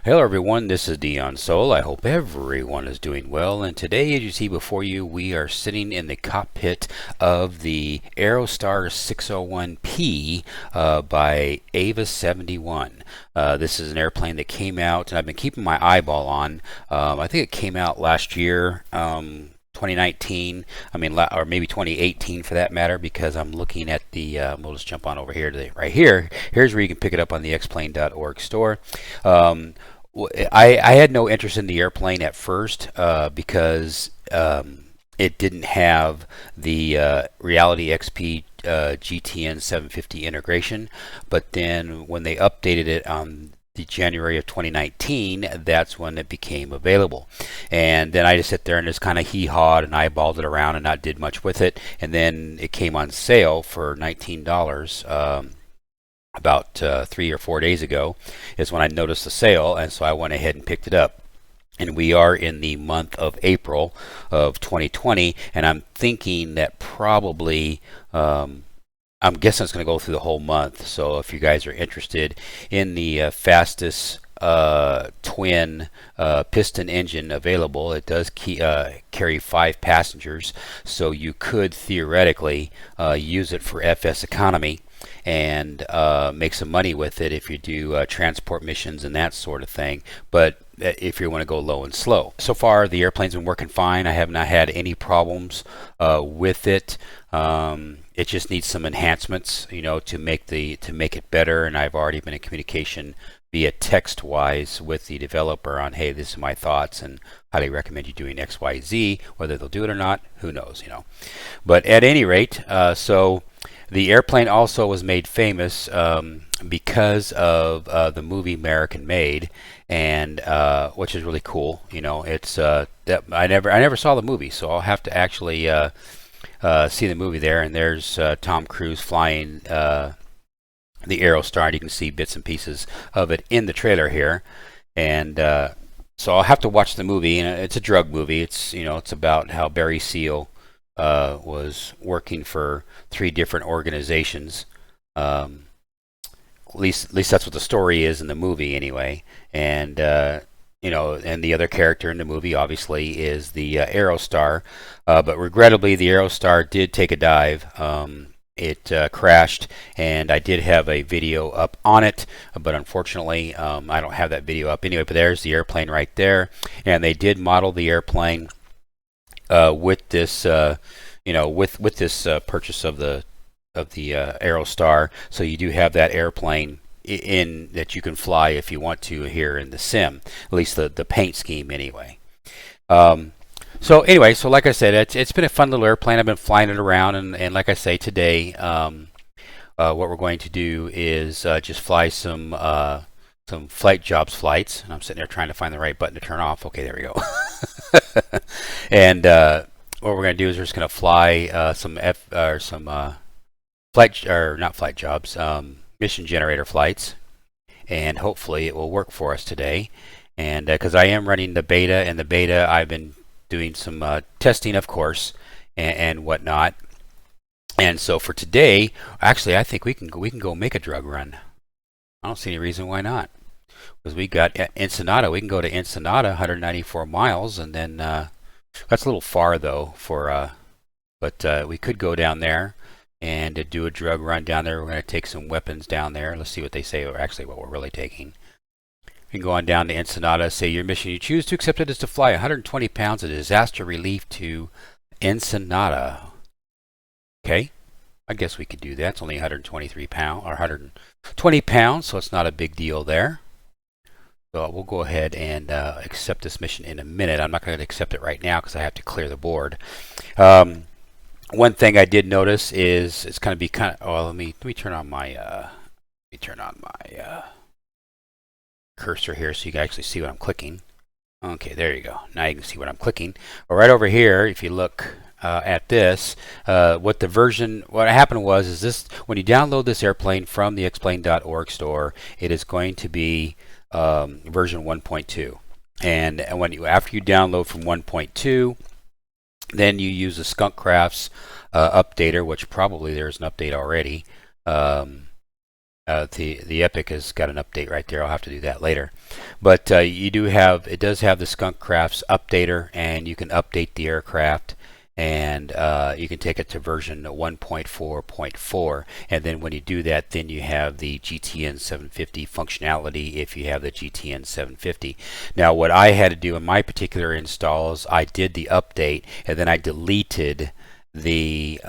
Hello everyone, this is Dion Sol. I hope everyone is doing well, and today, as you see before you, we are sitting in the cockpit of the Aerostar 601P by Avia71. This is an airplane that came out, and I've been keeping my eyeball on. I think it came out last year, 2019, or maybe 2018 for that matter, because I'm looking at the, we'll just jump on over here to right here. Here's where you can pick it up on the xplane.org store. I had no interest in the airplane at first because it didn't have the Reality XP GTN 750 integration, but then when they updated it on the January of 2019, that's when it became available. And then I just sit there and just kind of hee-hawed and eyeballed it around and not did much with it. And then it came on sale for $19 about 3 or 4 days ago is when I noticed the sale, and so I went ahead and picked it up. And we are in the month of April of 2020, and I'm thinking that probably I'm guessing it's going to go through the whole month. So if you guys are interested in the fastest twin piston engine available, it does carry 5 passengers, so you could theoretically use it for FS economy and make some money with it if you do transport missions and that sort of thing. But if you want to go low and slow, so far the airplane's been working fine. I have not had any problems with it. It just needs some enhancements, to make it better. And I've already been in communication via text-wise with the developer on, hey, this is my thoughts, and highly recommend you doing X, Y, Z. Whether they'll do it or not, who knows, But at any rate, so the airplane also was made famous because of the movie American Made, and which is really cool. It's that I never saw the movie, so I'll have to actually see the movie there. And there's Tom Cruise flying the Aerostar, and you can see bits and pieces of it in the trailer here. And so I'll have to watch the movie. And it's a drug movie. It's it's about how Barry Seal was working for 3 different organizations. At least that's what the story is in the movie, anyway. And and the other character in the movie obviously is the Aerostar. But regrettably, the Aerostar did take a dive. It crashed, and I did have a video up on it, but unfortunately I don't have that video up anyway. But there's the airplane right there, and they did model the airplane with this with this purchase of the Aerostar. So you do have that airplane in that you can fly if you want to here in the sim, at least the paint scheme anyway. So anyway, so like I said, it's been a fun little airplane. I've been flying it around, and like I say today, what we're going to do is just fly some flight jobs flights. And I'm sitting there trying to find the right button to turn off. Okay, there we go. And what we're going to do is we're just going to fly some mission generator flights, and hopefully it will work for us today. And because I am running the beta, and the beta I've been doing some testing, of course, and whatnot. And so for today, actually, I think we can go make a drug run. I don't see any reason why not, because we got Ensenada. We can go to Ensenada, 194 miles, and then that's a little far though but we could go down there and do a drug run down there. We're going to take some weapons down there. Let's see what they say, or actually what we're really taking. You can go on down to Ensenada, say your mission you choose to accept it is to fly 120 pounds of disaster relief to Ensenada. Okay, I guess we could do that. It's only 123 pounds, or 120 pounds, so it's not a big deal there. So we'll go ahead and accept this mission in a minute. I'm not going to accept it right now because I have to clear the board. One thing I did notice is it's going to be let me turn on my cursor here so you can actually see what I'm clicking. Okay, there you go. Now you can see what I'm clicking. Well, right over here, if you look at this, what happened was this: when you download this airplane from the xplane.org store, it is going to be version 1.2. And after you download from 1.2, then you use the Skunkcraft's updater, which probably there's an update already. The Epic has got an update right there. I'll have to do that later. But you do have, it does have the Skunk Crafts updater, and you can update the aircraft, and you can take it to version 1.4.4, and then when you do that, then you have the GTN 750 functionality if you have the GTN 750. Now what I had to do in my particular installs, I did the update, and then I deleted the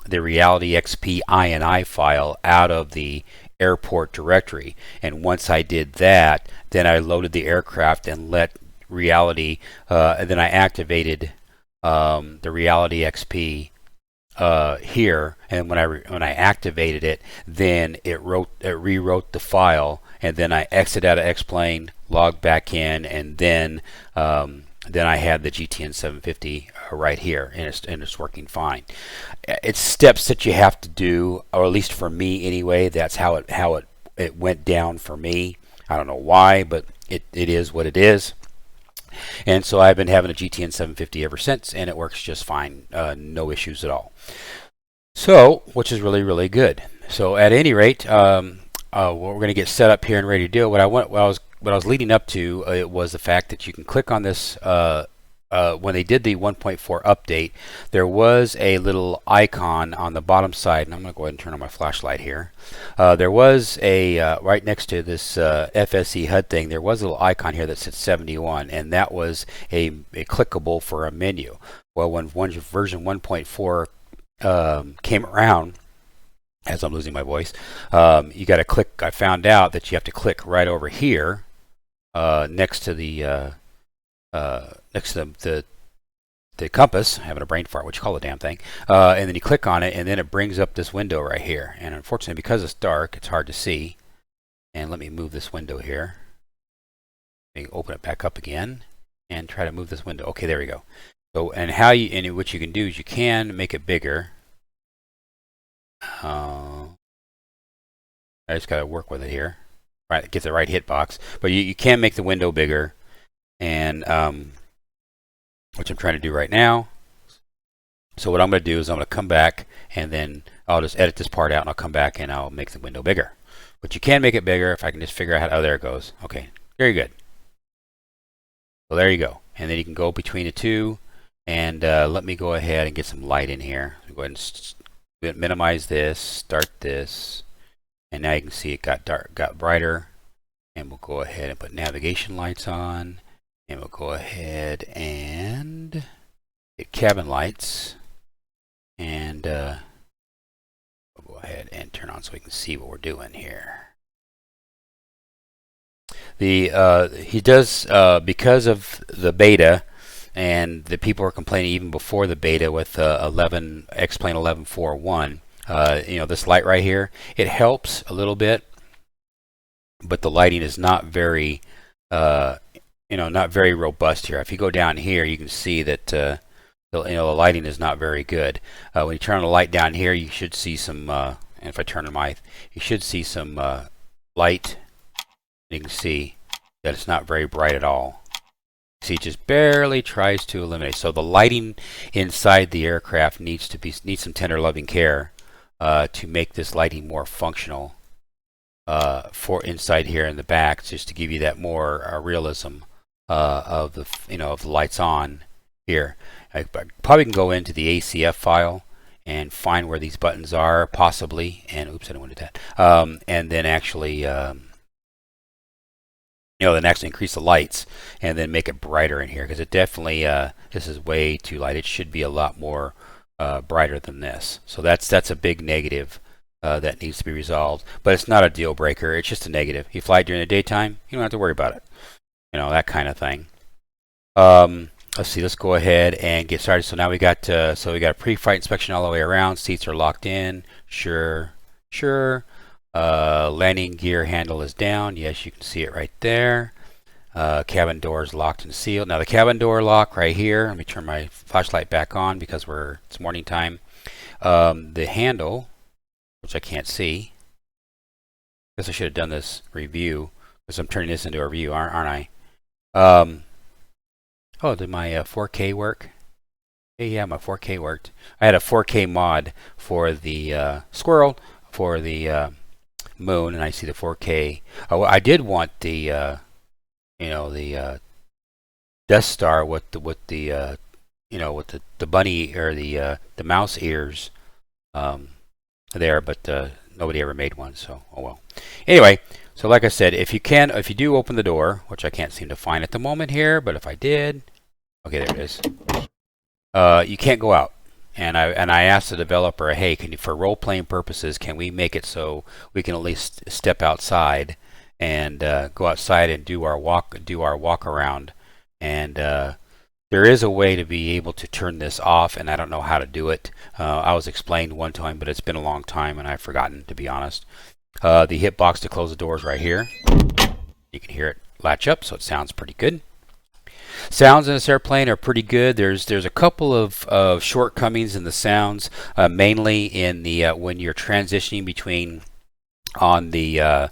Reality XP INI file out of the airport directory, and once I did that, then I loaded the aircraft and let Reality, and then I activated the Reality XP here, and when I activated it, then it rewrote the file, and then I exit out of X-Plane, logged back in, and then I had the GTN 750 right here, and it's working fine. It's steps that you have to do, or at least for me anyway. That's how it went down for me. I don't know why, but it is what it is. And so I've been having a GTN 750 ever since, and it works just fine, no issues at all. So, which is really, really good. So at any rate, we're going to get set up here and ready to do it. What I was leading up to it was the fact that you can click on this. When they did the 1.4 update, there was a little icon on the bottom side, and I'm going to go ahead and turn on my flashlight here. There was a right next to this FSE HUD thing, there was a little icon here that said 71, and that was a clickable for a menu. Well, when version 1.4 came around, as I'm losing my voice, you got to click. I found out that you have to click right over here next to the the compass. I'm having a brain fart, what you call the damn thing, and then you click on it, and then it brings up this window right here. And unfortunately, because it's dark, it's hard to see. And let me move this window here. Let me open it back up again and try to move this window. Okay, there we go. So, and what you can do is you can make it bigger. I just got to work with it here, right? Get the right hitbox, but you can make the window bigger, and which I'm trying to do right now. So what I'm going to do is I'm going to come back, and then I'll just edit this part out, and I'll come back and I'll make the window bigger. But you can make it bigger if I can just figure out how. Oh, there it goes. Okay, very good. So there you go, and then you can go between the two, and let me go ahead and get some light in here. Go ahead and minimize this, start this, and now you can see it got brighter. And we'll go ahead and put navigation lights on, and we'll go ahead and get cabin lights, and we'll go ahead and turn on so we can see what we're doing here. He does, because of the beta, and the people were complaining even before the beta with X-Plane 11.4.1. You know, this light right here, it helps a little bit, but the lighting is not very, not very robust here. If you go down here, you can see that the lighting is not very good. When you turn on the light down here, you should see some. And if I turn on you should see some light. You can see that it's not very bright at all. See, it just barely tries to eliminate. So the lighting inside the aircraft needs some tender, loving care to make this lighting more functional for inside here in the back, just to give you that more realism of the lights on here. I probably can go into the ACF file and find where these buttons are, possibly. And oops, I don't want to do that. And then actually. Then actually increase the lights and then make it brighter in here, because it definitely this is way too light. It should be a lot more brighter than this. So that's a big negative that needs to be resolved, but it's not a deal breaker. It's just a negative. You fly during the daytime, you don't have to worry about it. That kind of thing. Let's see. Let's go ahead and get started. So now we got a pre-flight inspection all the way around. Seats are locked in. Sure. Landing gear handle is down. Yes, you can see it right there. Cabin door is locked and sealed. Now the cabin door lock right here. Let me turn my flashlight back on because it's morning time. The handle, which I can't see. I guess I should have done this review because I'm turning this into a review, aren't I? Oh, did my 4K work? Yeah, my 4K worked. I had a 4K mod for the Squirrel, for the moon, and I see the 4K. Oh, I did want the the Death Star with the with the bunny or the mouse ears there, but nobody ever made one, so oh well. Anyway, so like I said, if you do open the door, which I can't seem to find at the moment here, but if I did, okay, there it is. You can't go out. And I asked the developer, hey, for role-playing purposes, can we make it so we can at least step outside and go outside and do our walk around? And there is a way to be able to turn this off, and I don't know how to do it. I was explained one time, but it's been a long time, and I've forgotten, to be honest. The hitbox to close the doors right here. You can hear it latch up, so it sounds pretty good. Sounds in this airplane are pretty good. There's a couple of shortcomings in the sounds, mainly in the when you're transitioning between on the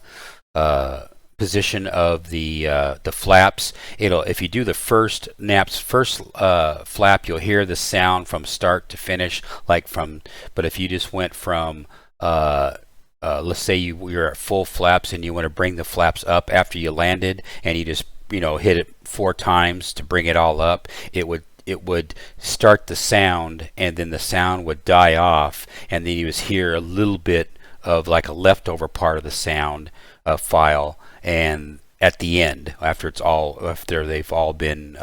position of the flaps. If you do the first flap, you'll hear the sound from start to finish, but if you just went from let's say you're at full flaps and you want to bring the flaps up after you landed, and you just hit it 4 times to bring it all up, it would start the sound, and then the sound would die off, and then you just hear a little bit of like a leftover part of the sound file, and at the end, after they've all been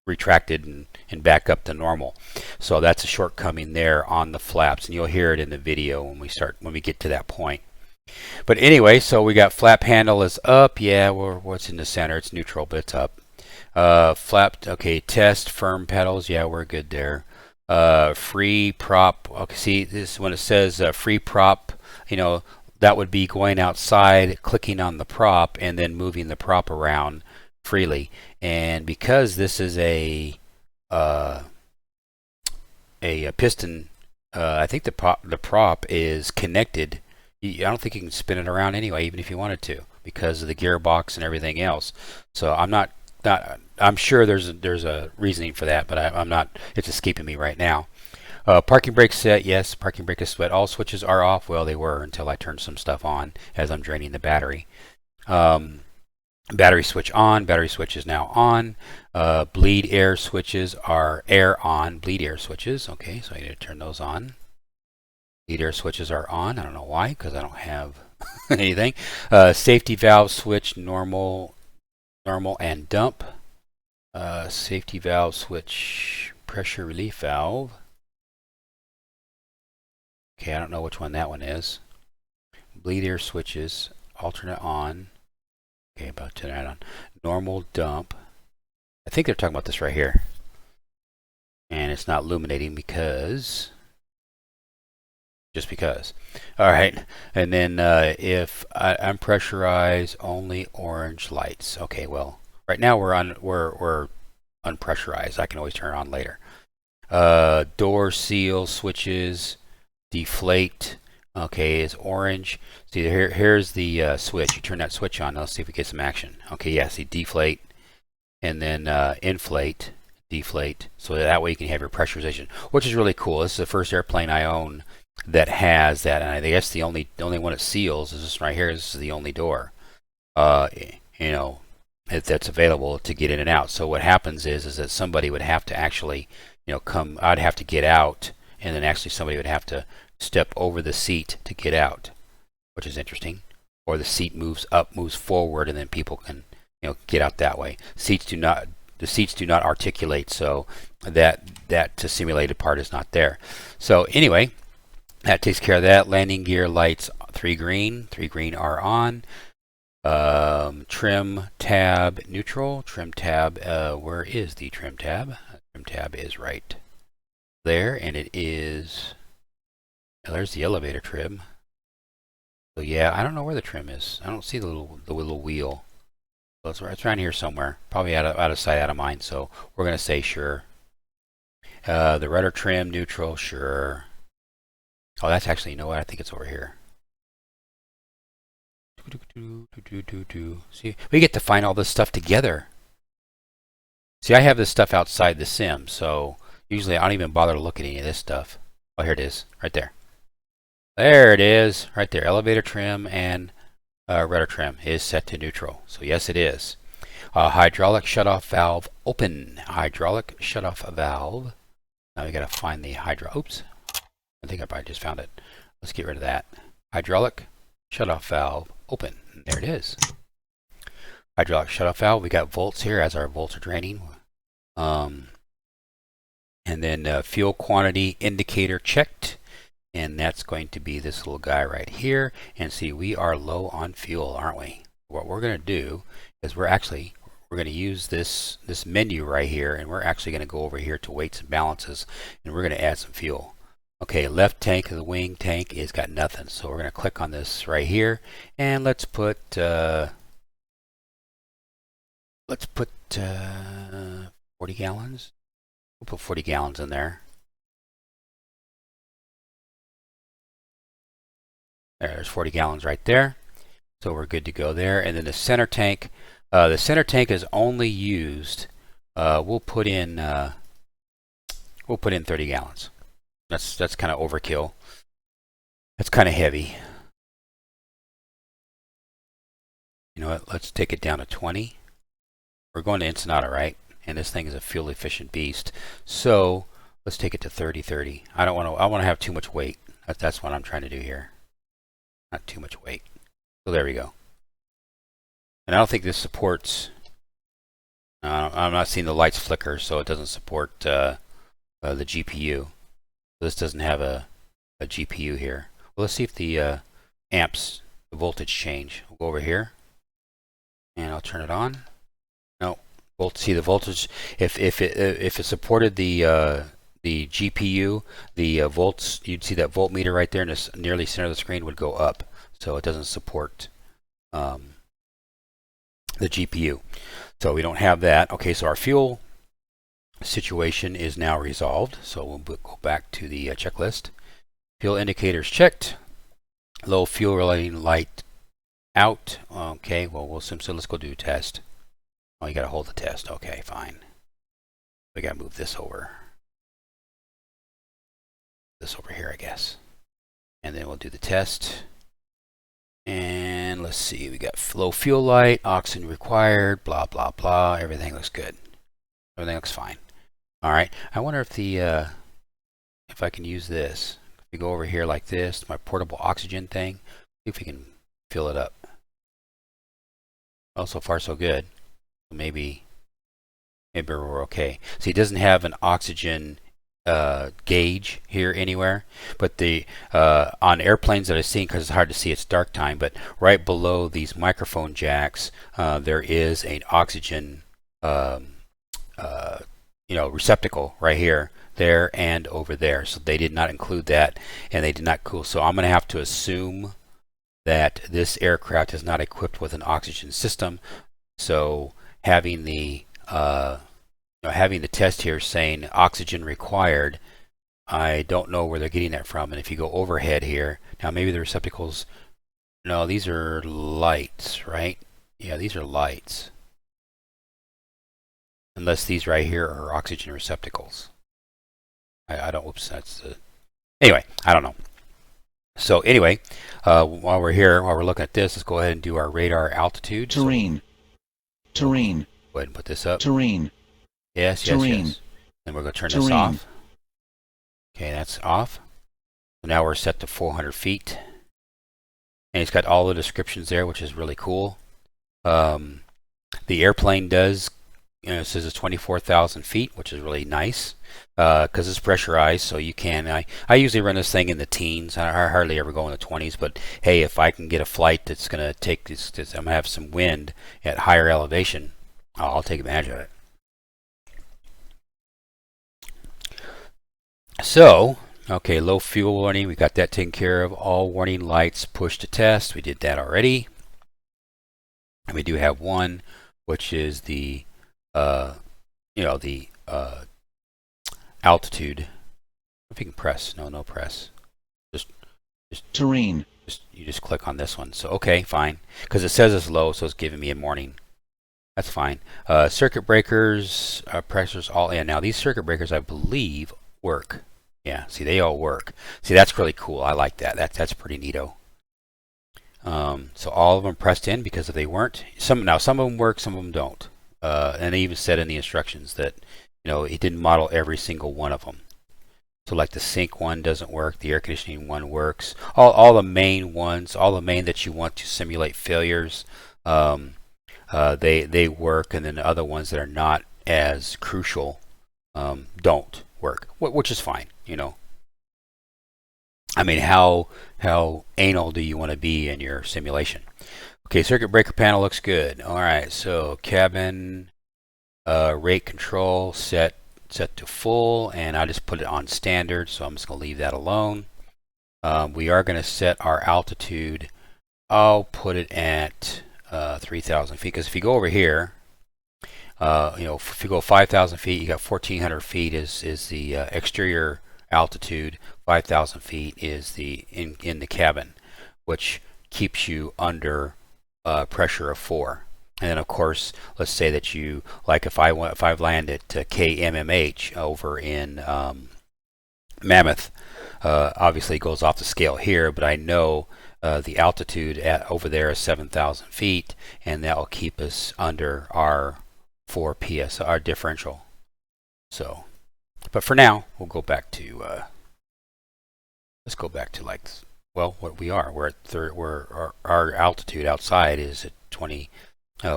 retracted and back up to normal. So that's a shortcoming there on the flaps, and you'll hear it in the video when we get to that point. But anyway, so we got flap handle is up. Yeah, what's in the center? It's neutral, but it's up. Flap, okay, test firm pedals. Yeah, we're good there. Free prop. Okay, see this when it says free prop, that would be going outside, clicking on the prop, and then moving the prop around freely. And because this is a piston, I think the prop is connected. I don't think you can spin it around anyway, even if you wanted to, because of the gearbox and everything else. So I'm sure there's a reasoning for that, but I'm not. It's escaping me right now. Parking brake set, yes. Parking brake is set. All switches are off. Well, they were until I turned some stuff on as I'm draining the battery. Battery switch on. Battery switch is now on. Bleed air switches are air on. Bleed air switches. Okay, so I need to turn those on. Bleed air switches are on. I don't know why, because I don't have anything. Safety valve switch normal and dump. Safety valve switch pressure relief valve. Okay, I don't know which one that one is. Bleed air switches alternate on. Okay, about to turn on. Normal dump. I think they're talking about this right here. And it's not illuminating because. Just because. All right, and then if unpressurized, only orange lights. Okay, well, right now we're unpressurized. I can always turn it on later. Door seal switches, deflate. Okay, is orange. See, here's the switch. You turn that switch on. Let's see if we get some action. Okay, yeah. See, deflate, and then inflate, deflate. So that way you can have your pressurization, which is really cool. This is the first airplane I own that has that, and I guess the only one it seals is this right here. This is the only door, that's available to get in and out. So what happens is that somebody would have to actually, come. I'd have to get out, and then actually somebody would have to step over the seat to get out, which is interesting. Or the seat moves forward, and then people can, get out that way. The seats do not articulate, so that simulated part is not there. So anyway. That takes care of that. Landing gear lights 3 green. 3 green are on. Trim tab neutral. Trim tab. Where is the trim tab? Trim tab is right there, and it is. There's the elevator trim. So yeah, I don't know where the trim is. I don't see the little wheel. So it's around here somewhere. Probably out of sight, out of mind. So we're gonna say sure. The rudder trim neutral. Sure. Oh, that's actually, you know what? I think it's over here. See, we get to find all this stuff together. See, I have this stuff outside the sim, so usually I don't even bother to look at any of this stuff. Oh, here it is, right there. There it is, right there. Elevator trim and rudder trim is set to neutral. So yes, it is. Hydraulic shutoff valve open. Hydraulic shutoff valve. Now we got to find the Oops. I think I probably just found it. Let's get rid of that. Hydraulic shutoff valve open. There it is. Hydraulic shutoff valve. We got volts here as our volts are draining. And then fuel quantity indicator checked. And that's going to be this little guy right here. And see, we are low on fuel, aren't we? What we're going to do is we're going to use this menu right here, and we're actually going to go over here to weights and balances, and we're going to add some fuel. Okay, left tank of the wing tank is got nothing, so we're going to click on this right here, and let's put 40 gallons. We'll put 40 gallons in there. There's 40 gallons right there. So we're good to go there. And then the center tank is only used. We'll put in 30 gallons. That's kind of overkill. That's kind of heavy. You know what? Let's take it down to 20. We're going to Ensenada, right? And this thing is a fuel efficient beast. So let's take it to 30. I want to have too much weight. That's what I'm trying to do here. Not too much weight. So there we go. And I don't think this supports. I'm not seeing the lights flicker, so it doesn't support the GPU. This doesn't have a GPU here. Well, let's see if the amps, the voltage change. We'll go over here, and I'll turn it on. No, see the voltage. If it supported the GPU, the volts, you'd see that voltmeter right there in the nearly center of the screen would go up. So it doesn't support the GPU. So we don't have that. Okay, so our fuel situation is now resolved. So we'll go back to the checklist. Fuel indicators checked. Low fuel relating light out. Okay, well, we'll assume so. Let's go do a test. Oh, you got to hold the test. Okay, fine. We got to move this over. This over here, I guess. And then we'll do the test. And let's see, we got low fuel light, oxygen required, blah, blah, blah. Everything looks good. Everything looks fine. All right. I wonder if if I can use this. If we go over here like this, my portable oxygen thing, see if we can fill it up. Well, so far so good. Maybe we're okay. See, it doesn't have an oxygen gauge here anywhere, but the on airplanes that I've seen, because it's hard to see, it's dark time, but right below these microphone jacks there is an oxygen receptacle right here, there, and over there. So they did not include that, and they did not cool. So I'm going to have to assume that this aircraft is not equipped with an oxygen system. So having the test here saying oxygen required, I don't know where they're getting that from. And if you go overhead here, now maybe the receptacles, no, these are lights, right? Yeah, these are lights. Unless these right here are oxygen receptacles. I don't, whoops, that's the, anyway, I don't know. So anyway, while we're looking at this, let's go ahead and do our radar altitude. Terrain. Go ahead and put this up. Terrain. Yes. And we're going to turn this off. Okay, that's off. So now we're set to 400 feet. And it's got all the descriptions there, which is really cool. The airplane does, it says it's 24,000 feet, which is really nice because it's pressurized. So you can, I usually run this thing in the teens. I hardly ever go in the 20s. But hey, if I can get a flight that's going to take this, I'm going to have some wind at higher elevation, I'll take advantage of it. So, okay, low fuel warning, we got that taken care of. All warning lights push to test, we did that already. And we do have one, which is the, altitude. If you can press, no press. Just terrain. You just click on this one. So, okay, fine. Because it says it's low, so it's giving me a warning. That's fine. Circuit breakers, pressures all in. Now, these circuit breakers, I believe, work. Yeah, see, they all work. See, that's really cool. I like that. That's pretty neato. So all of them pressed in, because if they weren't, some of them work, some of them don't. And they even said in the instructions that, it didn't model every single one of them. So like the sink one doesn't work, the air conditioning one works. All the main ones, all the main that you want to simulate failures, they work, and then the other ones that are not as crucial don't work, which is fine. I mean, how anal do you want to be in your simulation? Okay, circuit breaker panel looks good. All right, so cabin rate control set to full, and I just put it on standard, so I'm just going to leave that alone. We are going to set our altitude. I'll put it at 3,000 feet, because if you go over here, if you go 5,000 feet, you got 1,400 feet is the exterior altitude. 5,000 feet is the in the cabin, which keeps you under pressure of 4. And then, of course, let's say that you, like if I land at KMMH over in Mammoth, obviously it goes off the scale here, but I know the altitude over there is 7,000 feet, and that will keep us under our 4 PS, our differential. So, but for now, we'll go back to let's go back to what we are. We're at our altitude outside is at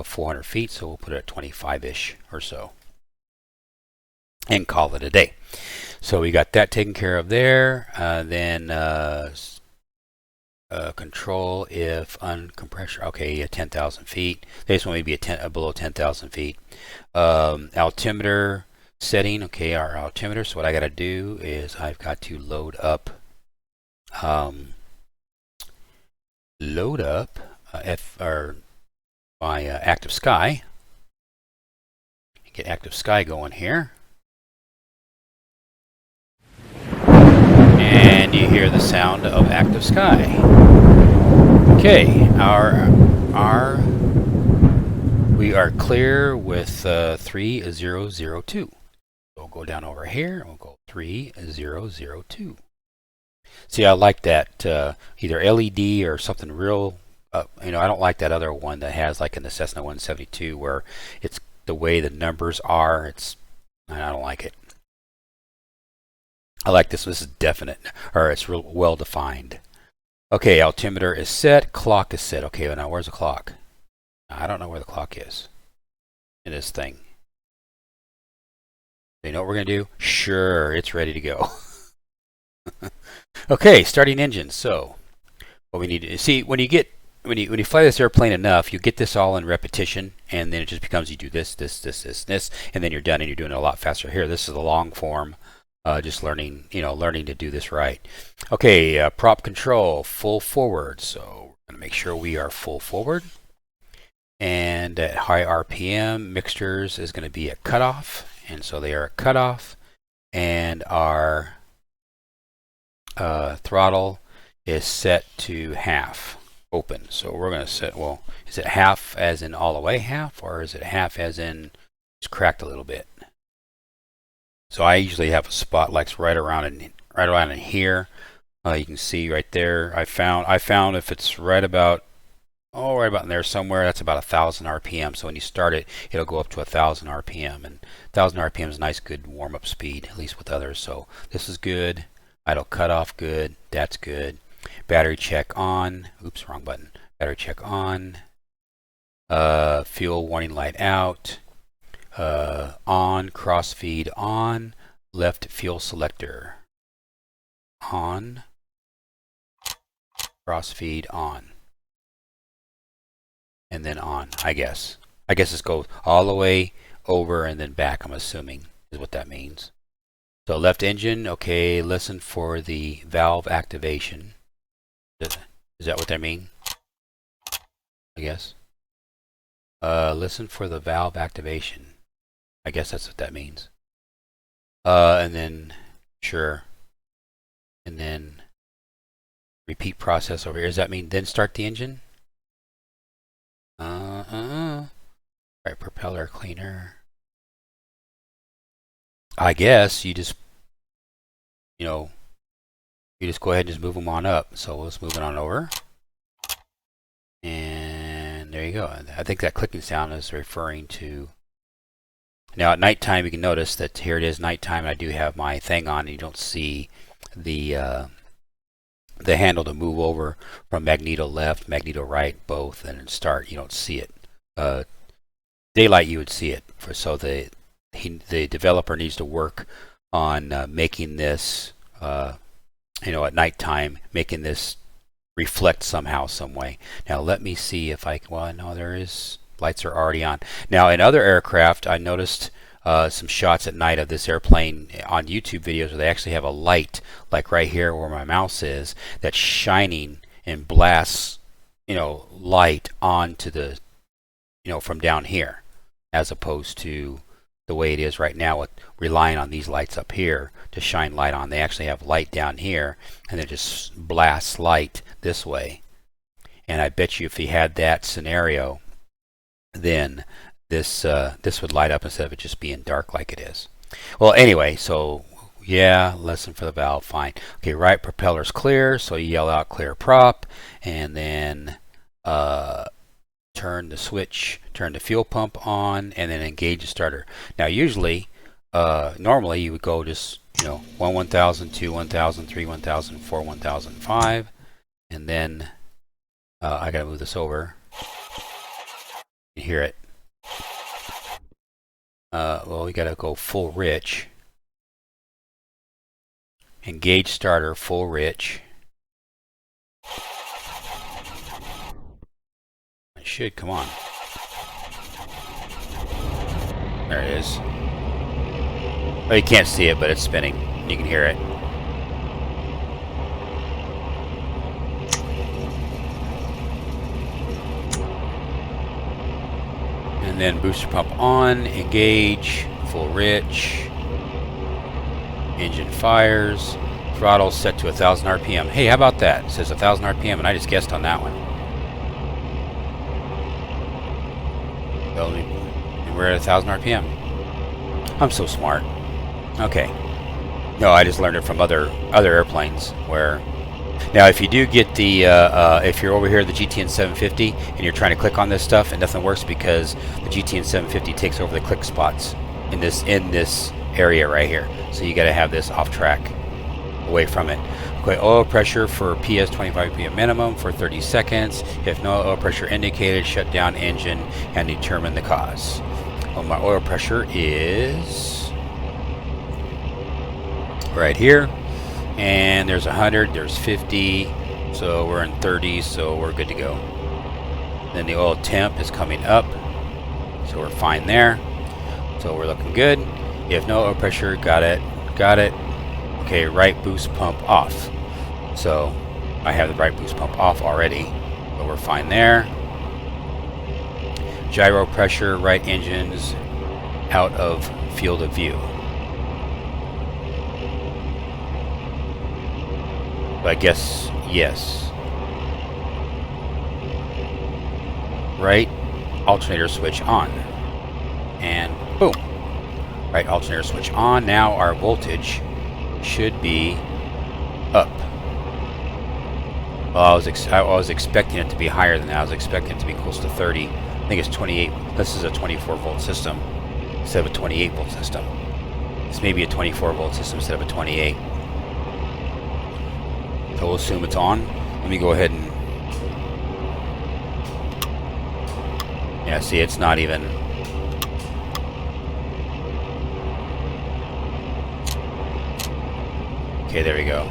400 feet, so we'll put it at 25-ish or so, and call it a day. So we got that taken care of there. Then control if uncompression. Okay, 10,000 feet. They just want me to be below 10,000 feet. Altimeter setting. Okay, our altimeter. So what I got to do is I've got to load up my active sky. Get active sky going here. And you hear the sound of active sky. Okay, we are clear with 3002. We'll go down over here and we'll go 3002. See, I like that either LED or something real. I don't like that other one that has, like in the Cessna 172, where it's the way the numbers are. I don't like it. I like this. This is definite, or it's real well defined. Okay, altimeter is set. Clock is set. Okay, now where's the clock? I don't know where the clock is in this thing. You know what we're gonna do? Sure, it's ready to go. Okay, starting engine. So what we need to see, when you fly this airplane enough, you get this all in repetition, and then it just becomes, you do this, and then you're done, and you're doing it a lot faster. Here, this is the long form. Just learning to do this right. Okay, prop control, full forward. So we're going to make sure we are full forward. And at high RPM, mixtures is going to be at cutoff. And so they are at cutoff. And our throttle is set to half open. So we're going to set, well, is it half as in all the way half, or is it half as in just cracked a little bit? So I usually have a spot like right around in here. You can see right there. I found if it's right about in there somewhere, that's about 1,000 RPM. So when you start it, it'll go up to 1,000 RPM, and 1,000 RPM is a nice, good warm-up speed, at least with others. So this is good. Idle cutoff, good. That's good. Battery check on. Oops, wrong button. Battery check on. Fuel warning light out. On, crossfeed on, left fuel selector. On, crossfeed on. And then on, I guess. I guess this goes all the way over and then back, I'm assuming, is what that means. So left engine, okay, listen for the valve activation. Is that what they mean? I guess. Listen for the valve activation. I guess that's what that means. And then, sure. And then repeat process over here. Does that mean then start the engine? Right, propeller cleaner. I guess you just you know, you just go ahead and just move them on up. So let's move it on over. And there you go. I think that clicking sound is referring to. Now at nighttime, you can notice that here it is nighttime, and I do have my thing on, and you don't see the handle to move over from magneto left, magneto right, both, and then start. You don't see it. Daylight, you would see it. So the developer needs to work on making this, you know, at nighttime, making this reflect somehow, some way. Now let me see if I can. Well, no, there is. Lights are already on. Now in other aircraft, I noticed some shots at night of this airplane on YouTube videos where they actually have a light, like right here where my mouse is, that's shining and blasts, you know, light onto the, you know, from down here, as opposed to the way it is right now with relying on these lights up here to shine light on. They actually have light down here, and it just blasts light this way. And I bet you if he had that scenario, then this would light up instead of it just being dark like it is. Well, anyway, so yeah, lesson for the valve, fine. Okay, right propeller's clear, so you yell out clear prop, and then turn the switch, turn the fuel pump on, and then engage the starter. Now usually, normally you would go just, you know, 1 1000, 2 1000, 3 1000, 4 1005, and then I gotta move this over. You hear it. Well, we gotta go full rich. Engage starter, full rich. It should come on. There it is. Oh, you can't see it, but it's spinning. You can hear it. And then booster pump on, engage, full rich, engine fires, throttle set to 1000 RPM. Hey, how about that? It says 1000 RPM, and I just guessed on that one. Well, we're at 1000 RPM. I'm so smart. Okay. No, I just learned it from other airplanes where. Now, if you do get the, if you're over here at the GTN 750 and you're trying to click on this stuff and nothing works because the GTN 750 takes over the click spots in this area right here. So you got to have this off track, away from it. Okay, oil pressure for PS 25 PPM minimum for 30 seconds. If no oil pressure indicated, shut down engine and determine the cause. Well, my oil pressure is right here. And there's 100, there's 50, so we're in 30, so we're good to go. Then the oil temp is coming up, so we're fine there. So we're looking good. If no oil pressure, got it. Okay, right boost pump off. So I have the right boost pump off already, but we're fine there. Gyro pressure, right engines out of field of view. I guess yes. Right alternator switch on, and boom. Right alternator switch on. Now our voltage should be up. Well, I was expecting it to be higher than that. I was expecting it to be close to 30. I think it's 28. This is a 24 volt system instead of a 28 volt system. This may be a 24 volt system instead of a 28. So we'll assume it's on. Let me go ahead and... Yeah, see, it's not even... Okay, there we go.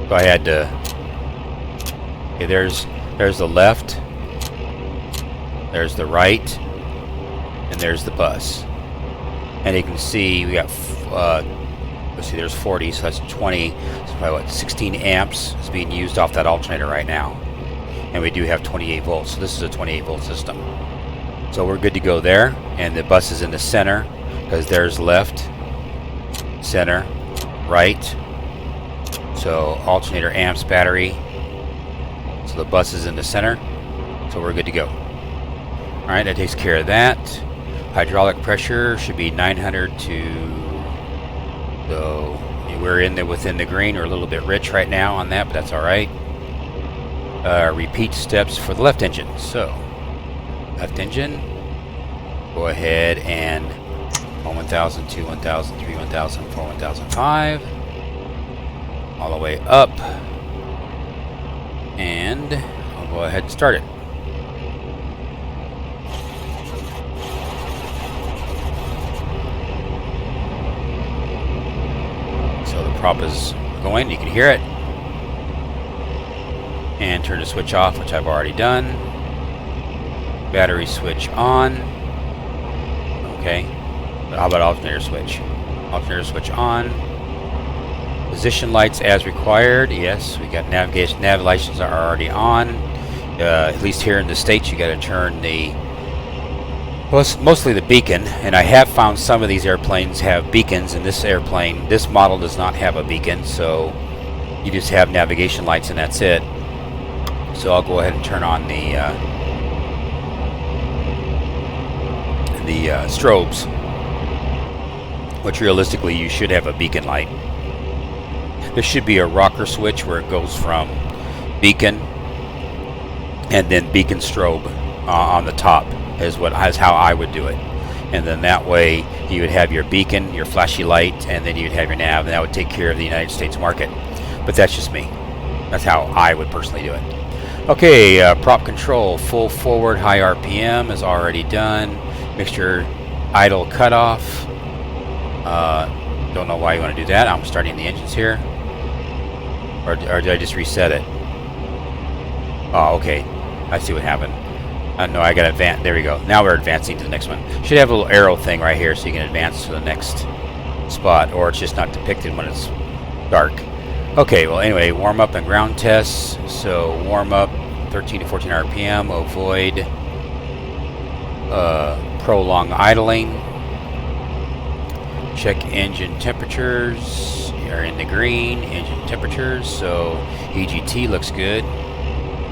So I had to... Okay, there's the left. There's the right. And there's the bus. And you can see we got... let's see, there's 40, so that's 20, so probably what, 16 amps is being used off that alternator right now. And we do have 28 volts, so this is a 28 volt system. So we're good to go there, and the bus is in the center, because there's left, center, right. So alternator amps battery. So the bus is in the center, so we're good to go. Alright, that takes care of that. Hydraulic pressure should be 900 to So we're in there within the green. We're a little bit rich right now on that, but that's all right. Repeat steps for the left engine. So left engine, go ahead and 1,000, 2, 1,000, 3, 1,000, 4, 1,005, all the way up, and I'll go ahead and start it. So the prop is going, you can hear it, and turn the switch off, which I've already done. Battery switch on. Okay. How about alternator switch? Alternator switch on. Position lights as required. Yes, we got navigation. Nav lights are already on. At least here in the States, you got to turn the mostly the beacon. And I have found some of these airplanes have beacons. And this airplane, this model does not have a beacon, so you just have navigation lights and that's it. So I'll go ahead and turn on the strobes, which realistically you should have a beacon light. There should be a rocker switch where it goes from beacon and then beacon strobe on the top is how I would do it. And then that way you would have your beacon, your flashy light, and then you'd have your nav, and that would take care of the United States market. But that's just me. That's how I would personally do it. Okay, prop control, full forward, high RPM is already done. Mixture idle cutoff. Don't know why you want to do that. I'm starting the engines here. Or did I just reset it? Oh, okay. I see what happened. No, I got advance. There we go. Now we're advancing to the next one. Should have a little arrow thing right here so you can advance to the next spot, or it's just not depicted when it's dark. Okay, well anyway, warm up and ground tests. So warm up 13 to 14 RPM, avoid prolonged idling. Check engine temperatures. You're in the green, engine temperatures, so EGT looks good.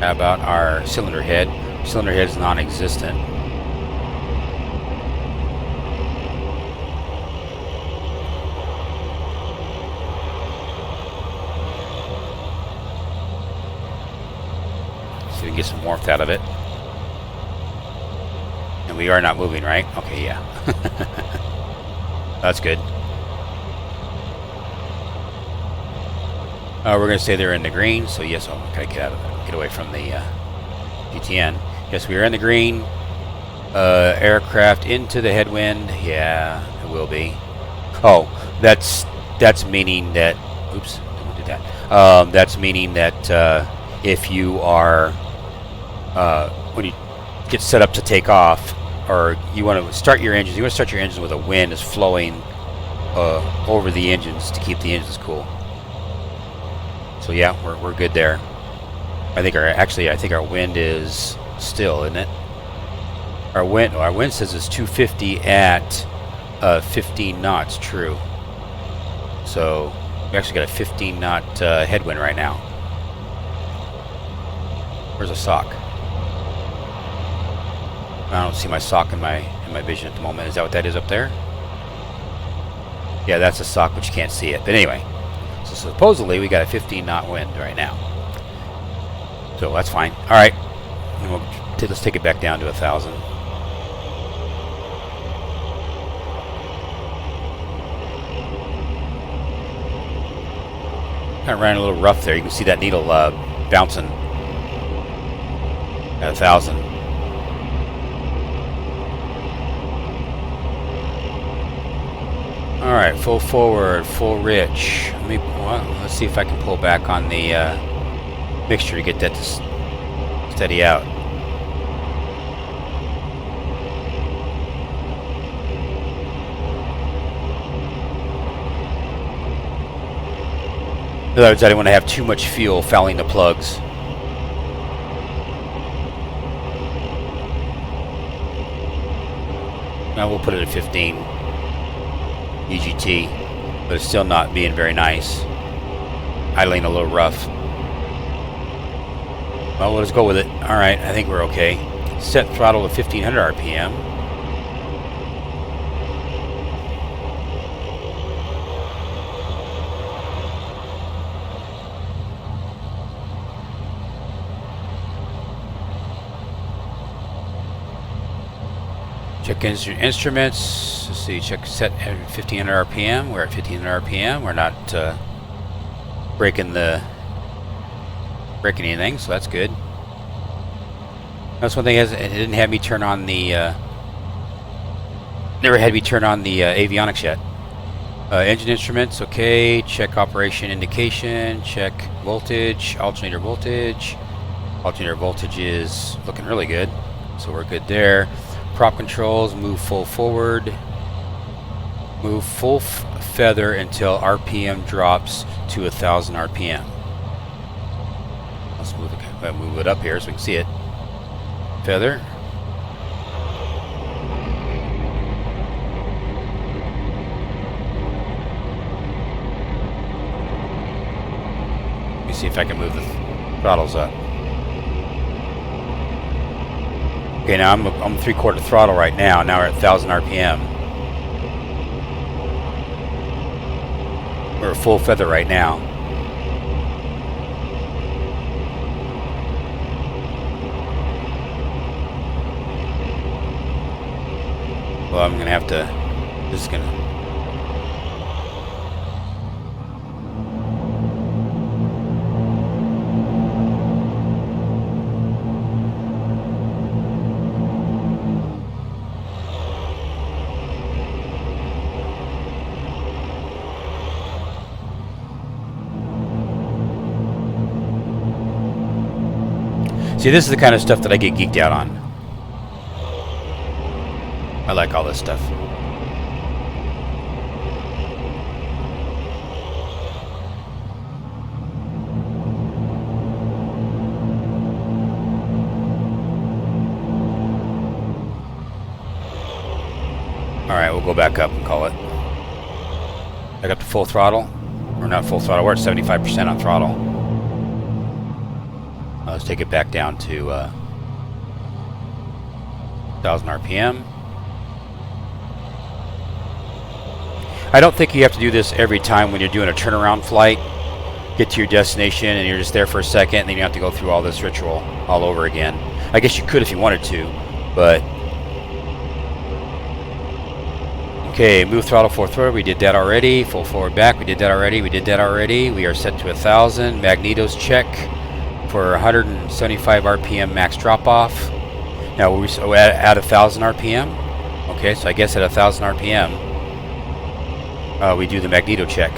How about our cylinder head? Cylinder head is non-existent. So we can get some warmth out of it. And we are not moving, right? Okay, yeah. That's good. We're going to say they're in the green, so yes, I'm going to get away from the GTN. Yes, we are in the green. Aircraft into the headwind. Yeah, it will be. Oh, that's meaning that. Oops, don't do that. That's meaning that if you are when you get set up to take off, or you want to start your engines, with a wind is flowing over the engines to keep the engines cool. So yeah, we're good there. I think our wind is still, isn't it? Our wind says it's 250 at 15 knots. True. So we actually got a 15 knot headwind right now. Where's a sock? I don't see my sock in my vision at the moment. Is that what that is up there? Yeah, that's a sock, but you can't see it. But anyway, so supposedly we got a 15 knot wind right now. So that's fine. All right, and let's take it back down to 1,000. Kind of ran a little rough there. You can see that needle bouncing at 1,000. All right, full forward, full rich. Let's see if I can pull back on the mixture to get that to steady out. In other words, I didn't want to have too much fuel fouling the plugs. Now we'll put it at 15 EGT, but it's still not being very nice. Idling a little rough. Well, let's go with it. All right, I think we're okay. Set throttle to 1500 RPM. Check instruments. Let's see. Check set at 1500 RPM. We're at 1500 RPM. We're not breaking anything, so that's good. That's one thing. It didn't have me turn on the. Never had me turn on the avionics yet. Engine instruments, okay. Check operation indication. Check voltage, alternator voltage. Alternator voltage is looking really good, so we're good there. Prop controls, move full forward. Move full feather until RPM drops to 1000 RPM. Let's move it up here so we can see it. Feather. Let me see if I can move the throttles up. Okay, now I'm 3/4 throttle right now. Now we're at 1000 RPM. We're at full feather right now. Well, I'm gonna have to. This is gonna. See, this is the kind of stuff that I get geeked out on. I like all this stuff. Alright, we'll go back up and call it. Back up to full throttle. Or not full throttle, we're at 75% on throttle. Let's take it back down to 1000 RPM. I don't think you have to do this every time when you're doing a turnaround flight. Get to your destination and you're just there for a second, and then you have to go through all this ritual all over again. I guess you could if you wanted to, but okay, move throttle forward. We did that already. Full forward back. We did that already. We did that already. We are set to 1000. Magnetos check for 175 RPM max drop off. Now we're at 1000 RPM. Okay, so I guess at 1000 RPM, we do the magneto check.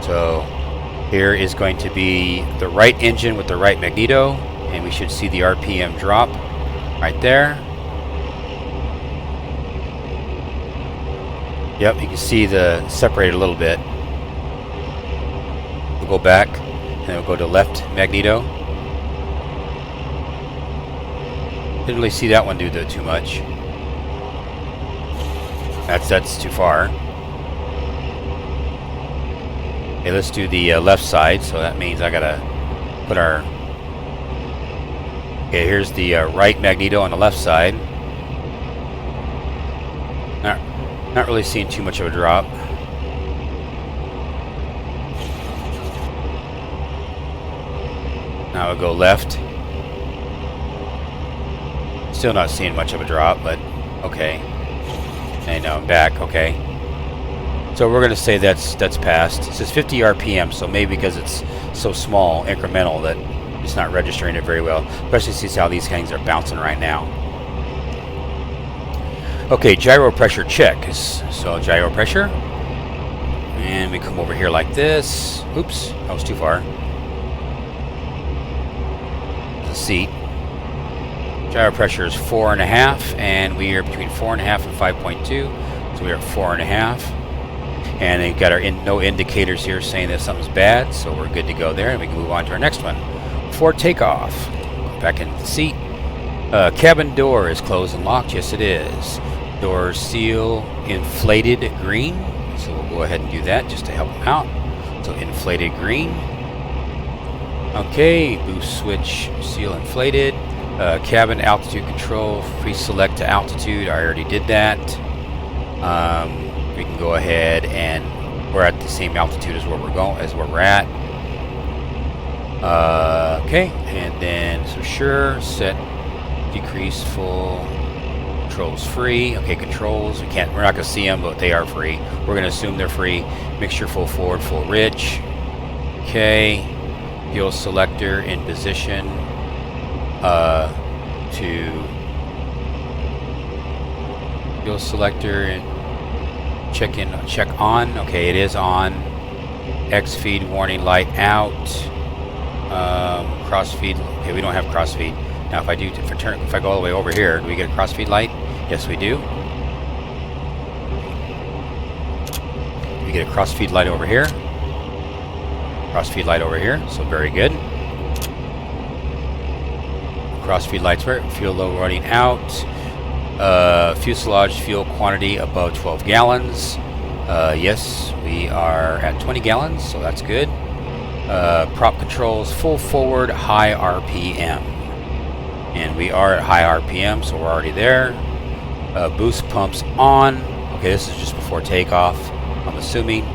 So here is going to be the right engine with the right magneto, and we should see the RPM drop right there. Yep, you can see the separated a little bit. We'll go back. And we'll go to left magneto. Didn't really see that one do too much. That's too far. Okay, let's do the left side. So that means I gotta put our. Okay, here's the right magneto on the left side. Not really seeing too much of a drop. Now we'll go left. Still not seeing much of a drop, but okay. And now I'm back. Okay. So we're gonna say that's passed. It says 50 RPM, so maybe because it's so small, incremental, that it's not registering it very well. Especially since how these things are bouncing right now. Okay, gyro pressure check. So gyro pressure, and we come over here like this. Oops, that was too far. Seat. Gyro pressure is 4.5, and we are between 4.5 and 5.2, so we are at 4.5. And they've got our no indicators here saying that something's bad, so we're good to go there, and we can move on to our next one. For takeoff, go back into the seat. Cabin door is closed and locked. Yes, it is. Door seal inflated green, so we'll go ahead and do that just to help them out. So inflated green. Okay, boost switch seal inflated. Cabin altitude control, pre-select to altitude. I already did that. We can go ahead and we're at the same altitude as where we're at. Okay, and then so sure set decrease full controls free. Okay, controls, we're not going to see them, but they are free. We're going to assume they're free. Mixture full forward, full rich. Okay, fuel selector in position to fuel selector and check on. Okay, it is on. X feed warning light out. Cross feed. Okay, we don't have cross feed. Now if I go all the way over here, do we get a cross feed light? Yes, we do. We get a cross feed light over here. Cross feed light over here, so very good. Cross feed lights where fuel low running out. Fuselage fuel quantity above 12 gallons. Yes, we are at 20 gallons, so that's good. Prop controls full forward, high RPM. And we are at high RPM, so we're already there. Boost pumps on. Okay, this is just before takeoff, I'm assuming.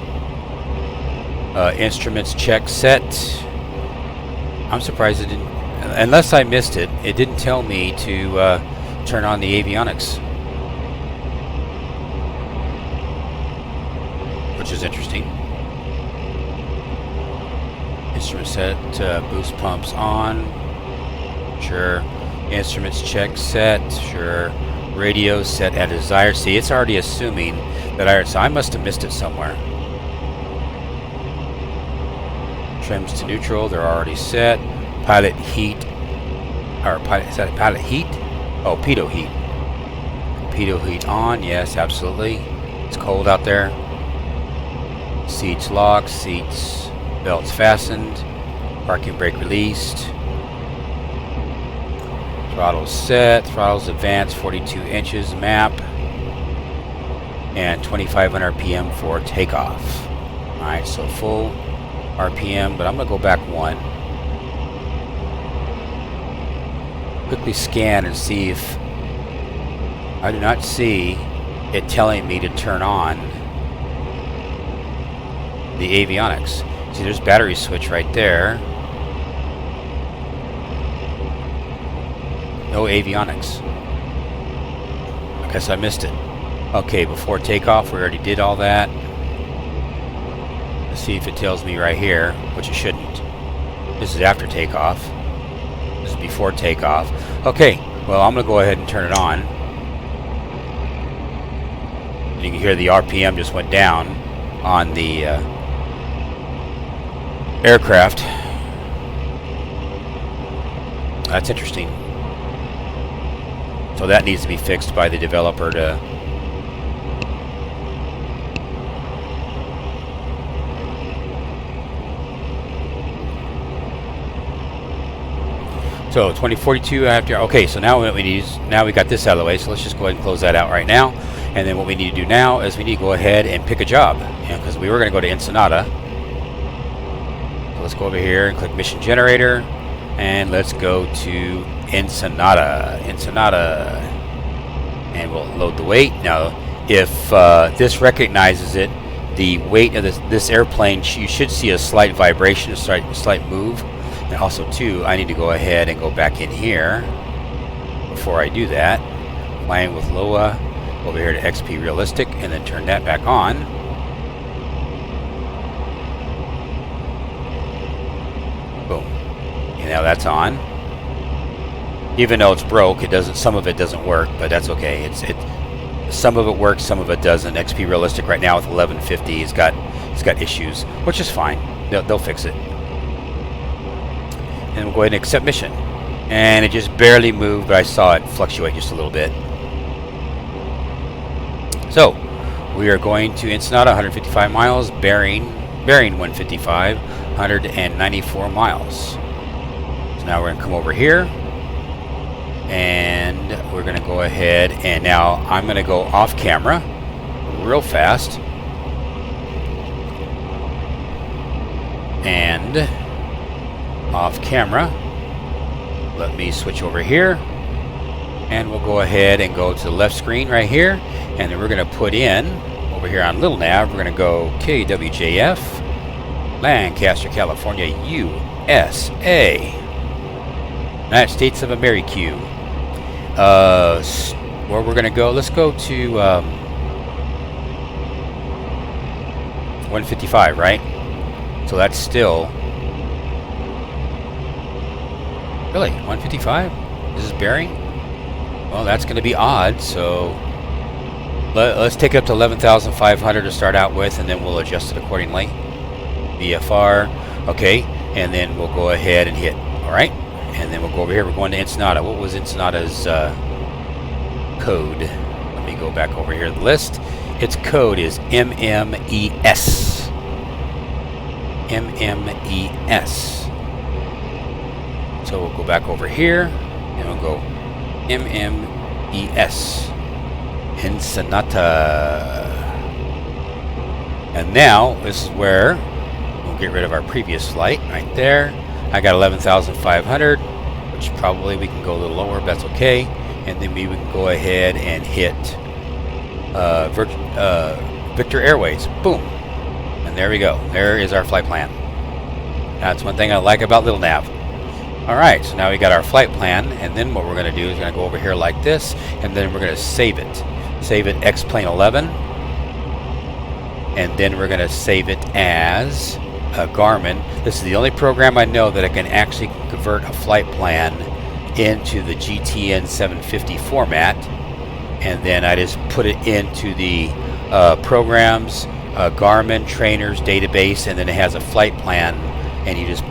Instruments check set. I'm surprised it didn't, unless I missed it, it didn't tell me to turn on the avionics, which is interesting. Instrument set, boost pumps on. Sure. Instruments check set. Sure. Radio set at desired. See, it's already assuming that so I must have missed it somewhere. Trims to neutral, they're already set. Pilot heat, or pilot, is that pilot heat? Oh, pitot heat. Pitot heat on, yes, absolutely. It's cold out there. Seats locked, seats, belts fastened. Parking brake released. Throttles set, throttles advanced 42 inches map, and 2500 RPM for takeoff. Alright, so full RPM, but I'm going to go back one. Quickly scan and see if I do not see it telling me to turn on the avionics. See, there's battery switch right there. No avionics. I guess I missed it. Okay, before takeoff, we already did all that. Let's see if it tells me right here, which it shouldn't. This is after takeoff. This is before takeoff. Okay, well, I'm going to go ahead and turn it on. And you can hear the RPM just went down on the aircraft. That's interesting. So that needs to be fixed by the developer to so 2042 after. Okay, so now what we need is, now we got this out of the way, so let's just go ahead and close that out right now. And then what we need to do now is we need to go ahead and pick a job, because we were going to go to Ensenada. So let's go over here and click mission generator, and let's go to Ensenada, and we'll load the weight. Now, if this recognizes it, the weight of this airplane, you should see a slight vibration, a slight move. And also, too, I need to go ahead and go back in here before I do that. Flying with LOA, over here to XP Realistic, and then turn that back on. Boom. And now that's on. Even though it's broke, it doesn't. Some of it doesn't work, but that's okay. Some of it works, some of it doesn't. XP Realistic right now with 1150, it's got issues, which is fine. They'll fix it. And we'll go ahead and accept mission. And it just barely moved, but I saw it fluctuate just a little bit. So we are going to Ensenada, 155 miles, bearing 155, 194 miles. So now we're going to come over here. And we're going to go ahead, and now I'm going to go off camera real fast. And off camera, let me switch over here, and we'll go ahead and go to the left screen right here, and then we're going to put in over here on Little Nav, we're going to go KWJF, Lancaster, California, USA, United States of America. where we're going to go, let's go to 155, right? So that's still... Really? 155? This is bearing? Well, that's going to be odd, so... Let's take it up to 11,500 to start out with, and then we'll adjust it accordingly. VFR. Okay. And then we'll go ahead and hit. Alright. And then we'll go over here. We're going to Ensenada. What was Ensenada's code? Let me go back over here to the list. Its code is MMES. MMES. So we'll go back over here and we'll go MMES. Ensenada. And now this is where we'll get rid of our previous flight right there. I got 11,500, which probably we can go a little lower, but that's okay. And then maybe we can go ahead and hit Victor Airways. Boom. And there we go. There is our flight plan. That's one thing I like about Little Nav. Alright, so now we got our flight plan, and then what we're going to do is we're going to go over here like this, and then we're going to save it. Save it X-Plane 11, and then we're going to save it as Garmin. This is the only program I know that I can actually convert a flight plan into the GTN 750 format, and then I just put it into the programs, Garmin trainers database, and then it has a flight plan, and you just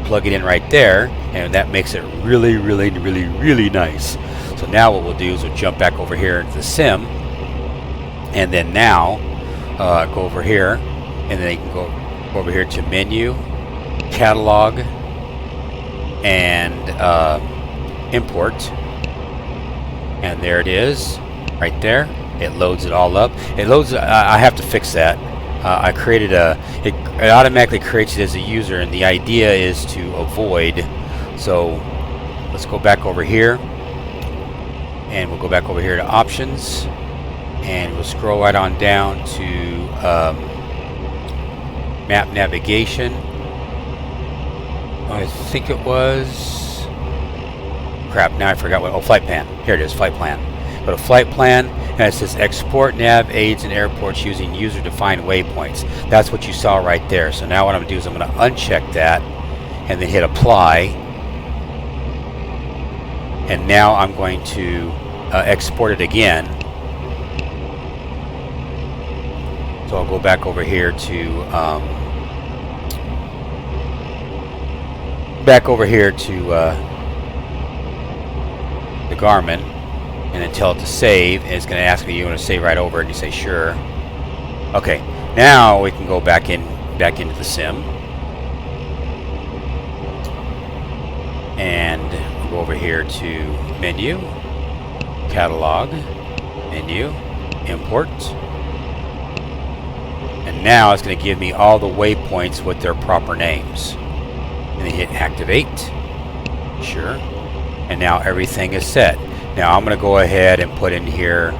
plug it in right there, and that makes it really, really, really, really nice. So now what we'll do is we'll jump back over here into the sim, and then now go over here, and then you can go over here to menu, catalog, and import, and there it is right there. It loads it all up. It loads. I have to fix that. I created it automatically creates it as a user, and the idea is to avoid. So let's go back over here, and we'll go back over here to options, and we'll scroll right on down to map navigation. I think it was, crap, now I forgot what. Oh, flight plan. Here it is, flight plan. Go to flight plan, and it says export nav aids in airports using user-defined waypoints. That's what you saw right there. So now what I'm going to do is I'm going to uncheck that and then hit apply. And now I'm going to export it again. So I'll go back over here to the Garmin, and then tell it to save, and it's going to ask me, you want to save right over, and you say sure. Okay, now we can go back into the sim, and we'll go over here to menu, catalog, menu, import, and now it's going to give me all the waypoints with their proper names, and then hit activate, sure, and now everything is set. Now I'm going to go ahead and put in here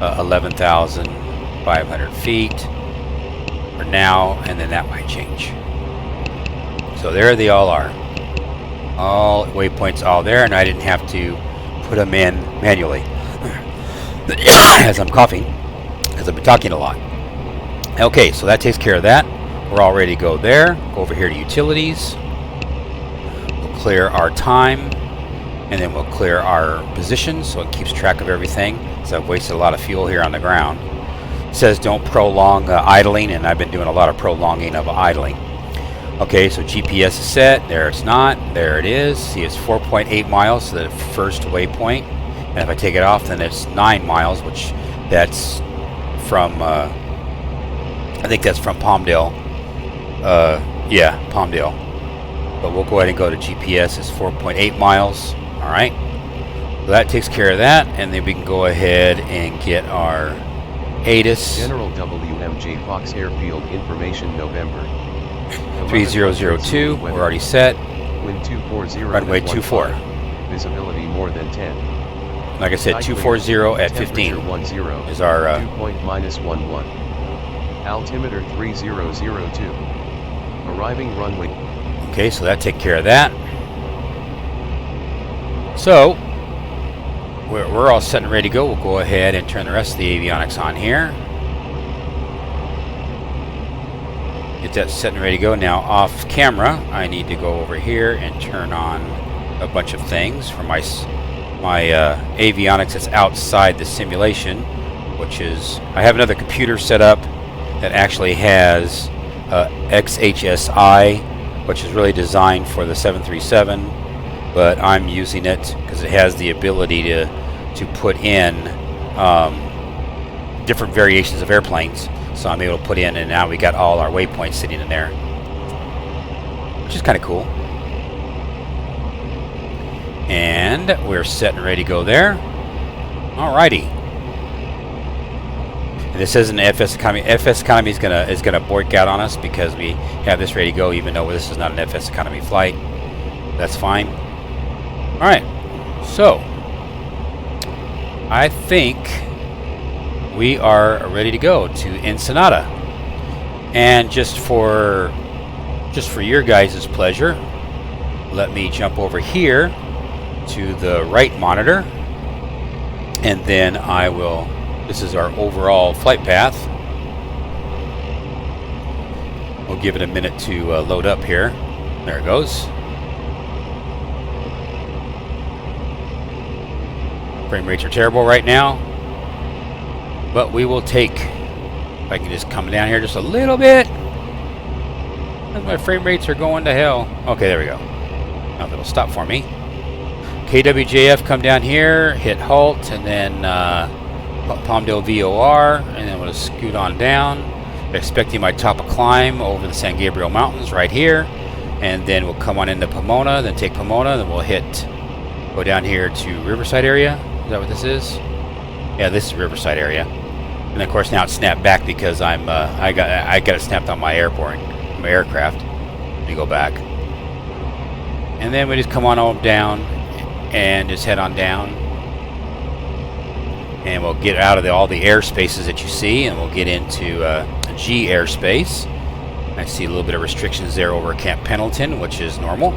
11,500 feet for now, and then that might change. So there they all are. All waypoints all there, and I didn't have to put them in manually. As I'm coughing, as I've been talking a lot. Okay, so that takes care of that. We're all ready to go there. Go over here to utilities. We'll clear our time. And then we'll clear our position so it keeps track of everything. So I've wasted a lot of fuel here on the ground. It says don't prolong idling, and I've been doing a lot of prolonging of idling. Okay, so GPS is set. There it's not. There it is. See, it's 4.8 miles to the first waypoint. And if I take it off, then it's 9 miles, which that's from, I think that's from Palmdale. Yeah, Palmdale. But we'll go ahead and go to GPS. It's 4.8 miles. All right, so that takes care of that, and then we can go ahead and get our ATIS. General WMJ Fox Airfield Information November 3002. We're already set. Wind 240. Runway 24. Visibility more than 10. Like I said, 240 at 15 is our. Dew point -11. Altimeter 3002. Arriving runway. Okay, so that takes care of that. So we're all set and ready to go. We'll go ahead and turn the rest of the avionics on here. Get that set and ready to go. Now off camera, I need to go over here and turn on a bunch of things for my avionics that's outside the simulation, which is, I have another computer set up that actually has XHSI, which is really designed for the 737, but I'm using it because it has the ability to put in different variations of airplanes. So I'm able to put in, and now we got all our waypoints sitting in there, which is kind of cool. And we're set and ready to go there. Alrighty. And this isn't FS economy. FS economy is gonna bork out on us because we have this ready to go, even though this is not an FS economy flight. That's fine. All right. So I think we are ready to go to Ensenada. And just for your guys' pleasure, let me jump over here to the right monitor, and then I will, this is our overall flight path. We'll give it a minute to load up here. There it goes. Frame rates are terrible right now, but we will take, if I can just come down here just a little bit. My frame rates are going to hell. Okay, there we go. Now it'll stop for me. KWJF, come down here, hit halt, and then Palmdale VOR, and then we'll scoot on down. Expecting my top of climb over the San Gabriel Mountains right here, and then we'll come on into Pomona, then take Pomona, then we'll go down here to Riverside area. Is that what this is? Yeah, this is Riverside area. And of course now it's snapped back because I got it snapped on my aircraft. Let me go back. And then we just come on down and just head on down. And we'll get out of all the airspaces that you see, and we'll get into G airspace. I see a little bit of restrictions there over Camp Pendleton, which is normal.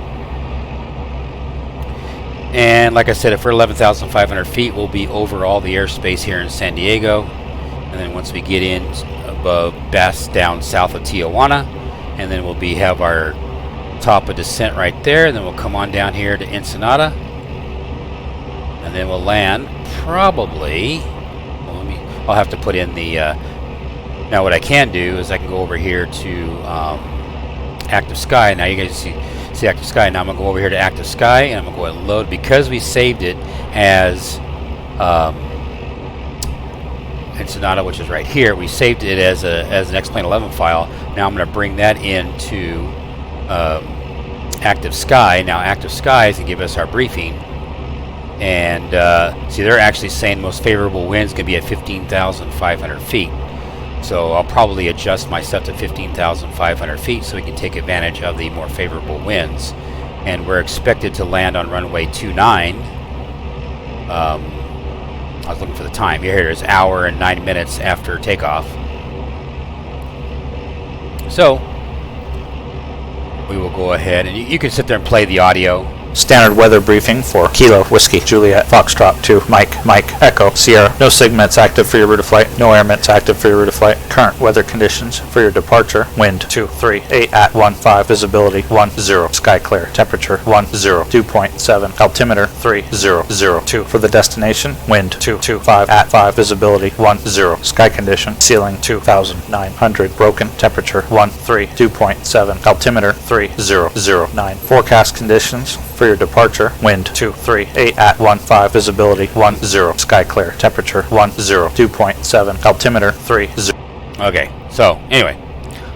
And like I said, if we're 11,500 feet, we'll be over all the airspace here in San Diego. And then once we get in above down south of Tijuana, and then we'll have our top of descent right there. And then we'll come on down here to Ensenada, and then we'll land probably. Well, I'll have to put in the. Now what I can do is I can go over here to Active Sky. Now you guys see Active Sky. Now I'm going to go over here to Active Sky, and I'm going to go ahead and load, because we saved it as Ensenada, which is right here. We saved it as an X-Plane 11 file. Now I'm going to bring that into Active Sky. Now Active Sky is going to give us our briefing. And see, they're actually saying the most favorable winds can be at 15,500 feet. So I'll probably adjust my stuff to 15,500 feet so we can take advantage of the more favorable winds. And we're expected to land on runway 29. I was looking for the time. Here it is, hour and 9 minutes after takeoff. So we will go ahead, and you can sit there and play the audio. Standard weather briefing for Kilo, Whiskey, Juliet, Foxtrot 2, Mike, Echo, Sierra. No segments active for your route of flight. No air mints active for your route of flight. Current weather conditions for your departure. Wind 238 at 15. Visibility 10. Sky clear. Temperature 10. Dew point 7. Altimeter 3002. For the destination, wind 225 at 5. Visibility 10. Sky condition, ceiling 2,900. Broken. Temperature 13. Dew point 7. Altimeter 3009. Forecast conditions for your departure, wind 238 at 15. Visibility 10. Sky clear. Temperature 10. Dew point 7. Altimeter 30. Okay, so anyway,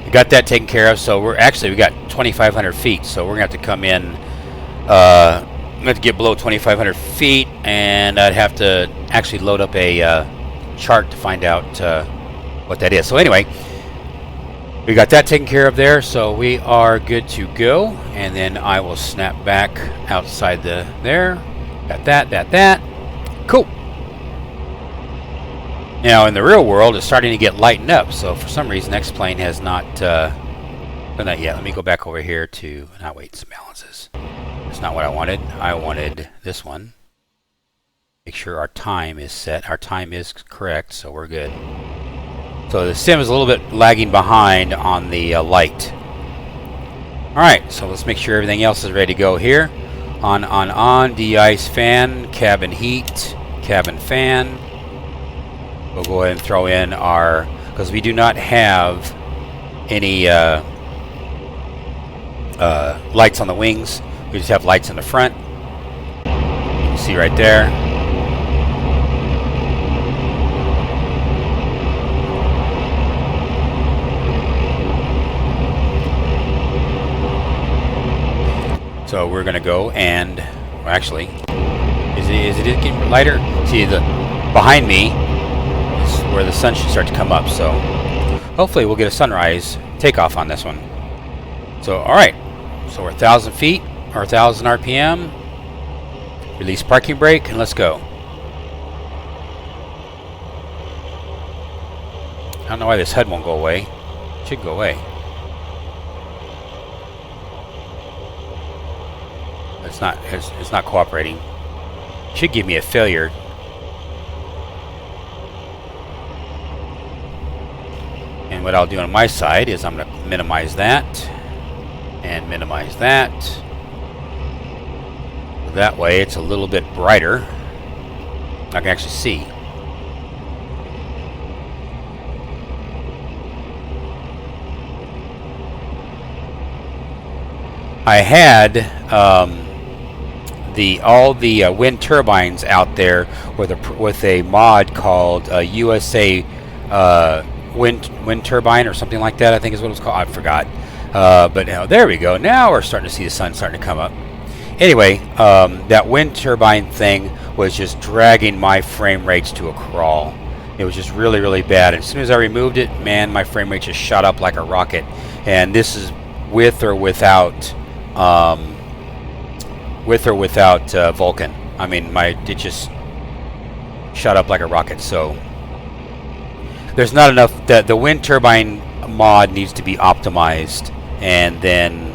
we got that taken care of. So we got 2,500 feet. So we're gonna have to come in. I'm gonna have to get below 2,500 feet, and I'd have to actually load up a chart to find out what that is. So anyway, we got that taken care of there, so we are good to go. And then I will snap back outside there. Got that. Cool. Now in the real world, it's starting to get lightened up. So for some reason, X-Plane has not done that yet. Let me go back over here to, some balances. That's not what I wanted. I wanted this one. Make sure our time is set. Our time is correct, so we're good. So the sim is a little bit lagging behind on the light. Alright, so let's make sure everything else is ready to go here. On, de-ice fan, cabin heat, cabin fan. We'll go ahead and throw in our, because we do not have any lights on the wings. We just have lights in the front. You can see right there. So we're gonna go and, well, actually, is it getting lighter? See, the behind me is where the sun should start to come up. So hopefully we'll get a sunrise takeoff on this one. So all right, so we're 1,000 feet or 1,000 RPM. Release parking brake and let's go. I don't know why this HUD won't go away. It should go away. It's not cooperating. It should give me a failure. And what I'll do on my side is I'm going to minimize that and minimize that. That way it's a little bit brighter. I can actually see. I had all the wind turbines out there with a mod called USA wind turbine or something like that. I think is what it's called. I forgot. But now there we go. Now we're starting to see the sun starting to come up. Anyway, that wind turbine thing was just dragging my frame rates to a crawl. It was just really, really bad. And as soon as I removed it, man, my frame rate just shot up like a rocket. And this is with or without Vulkan. I mean, it just shot up like a rocket. So there's not enough. The wind turbine mod needs to be optimized, and then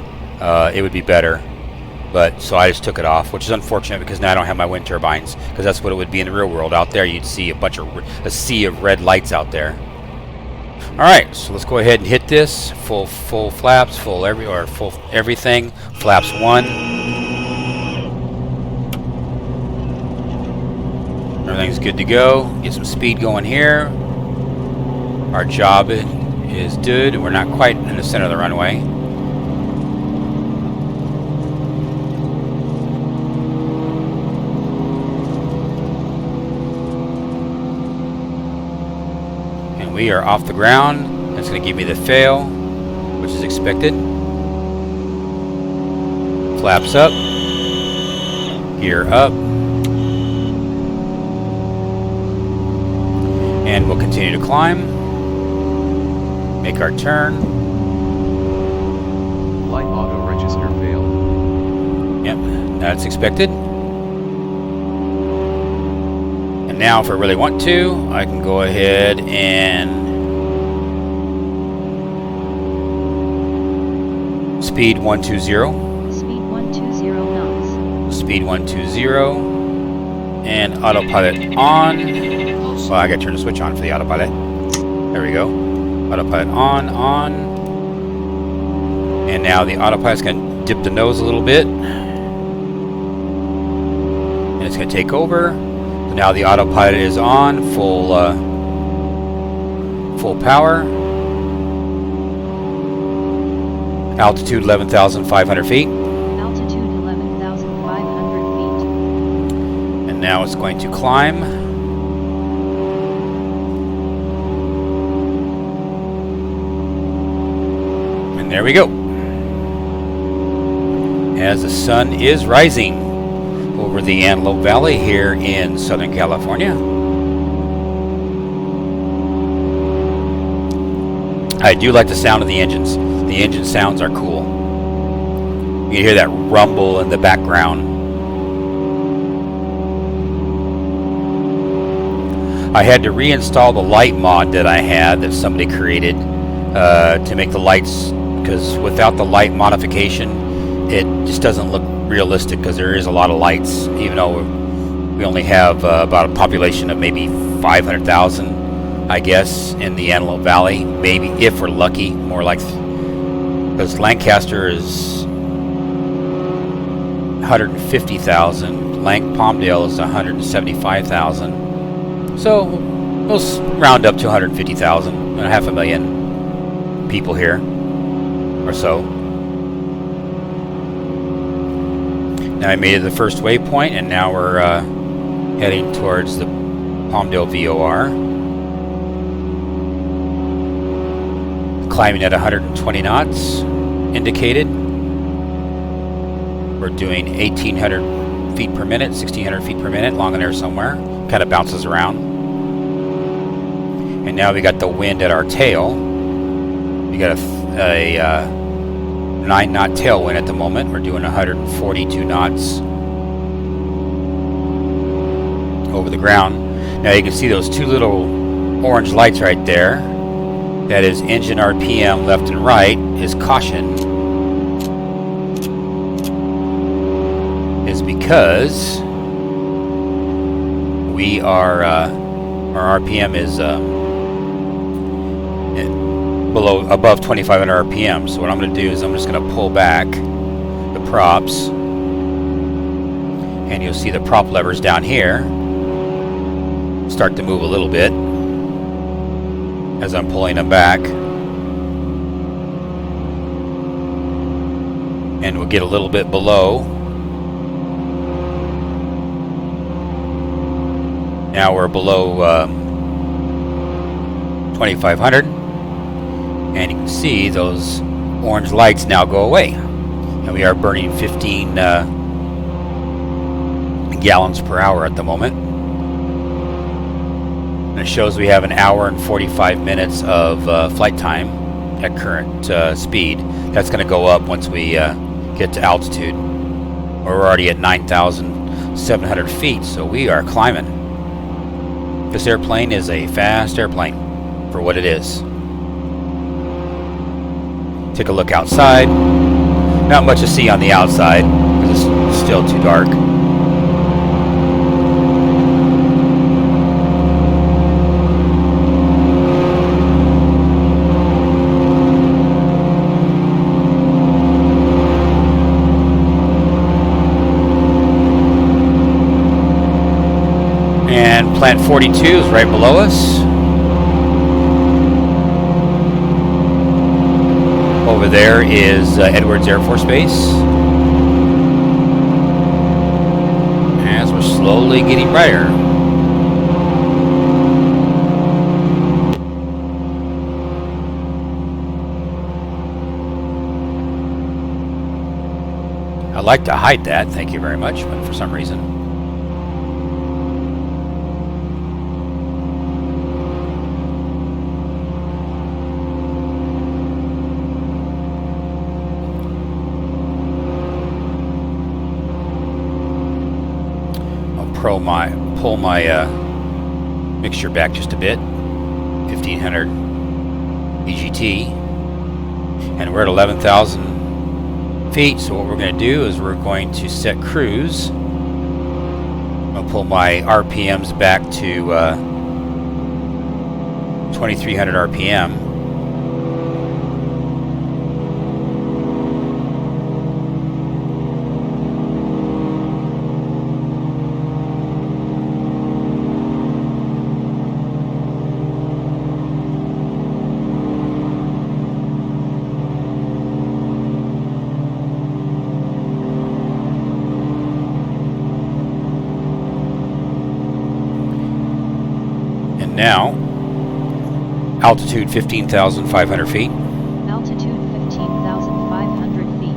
it would be better. But so I just took it off, which is unfortunate because now I don't have my wind turbines, because that's what it would be in the real world. Out there, you'd see a sea of red lights out there. All right, so let's go ahead and hit this full flaps, full everything. Flaps 1. Everything's good to go. Get some speed going here. Our job is good. We're not quite in the center of the runway. We are off the ground. That's going to give me the fail, which is expected. Flaps up. Gear up. And we'll continue to climb. Make our turn. Flight auto register failed. Yep, that's expected. Now, if I really want to, I can go ahead and speed 120. Speed 120 knots. Speed 120. And autopilot on. Well, I gotta turn the switch on for the autopilot. There we go. Autopilot on. And now the autopilot's gonna dip the nose a little bit. And it's gonna take over. Now the autopilot is on, full power. Altitude 11,500 feet. Altitude 11,500 feet. And now it's going to climb. And there we go. As the sun is rising over the Antelope Valley here in Southern California. I do like the sound of the engines. The engine sounds are cool. You can hear that rumble in the background. I had to reinstall the light mod that I had that somebody created to make the lights, because without the light modification it just doesn't look realistic, because there is a lot of lights, even though We only have about a population of maybe 500,000, I guess, in the Antelope Valley. Maybe, if we're lucky, more like, because Lancaster is 150,000. Palmdale is 175,000. So we'll round up to 150,000, and 500,000 people here or so. Now I made it the first waypoint, and now we're heading towards the Palmdale VOR. Climbing at 120 knots indicated. We're doing 1,800 feet per minute, 1,600 feet per minute, along in there somewhere. Kind of bounces around. And now we got the wind at our tail. We got a 9-knot tailwind at the moment. We're doing 142 knots over the ground. Now you can see those two little orange lights right there. That is engine RPM left and right is caution. Is because we are our RPM is above 2,500 RPM. So what I'm going to do is I'm just going to pull back the props, and you'll see the prop levers down here start to move a little bit as I'm pulling them back, and we'll get a little bit below. Now we're below 2,500, and you can see those orange lights now go away, and we are burning 15 gallons per hour at the moment. And it shows we have an hour and 45 minutes of flight time at current speed. That's going to go up once we get to altitude. We're already at 9,700 feet, so we are climbing. This airplane is a fast airplane for what it is. Take a look outside. Not much to see on the outside because it's still too dark. And Plant 42 is right below us. Over there is Edwards Air Force Base. As we're slowly getting brighter. I'd like to hide that, thank you very much, but for some reason. Pull my mixture back just a bit, 1,500 EGT, and we're at 11,000 feet. So what we're going to do is we're going to set cruise. I'll pull my RPMs back to 2,300 RPM. Now, altitude 15,500 feet. Altitude 15,500 feet.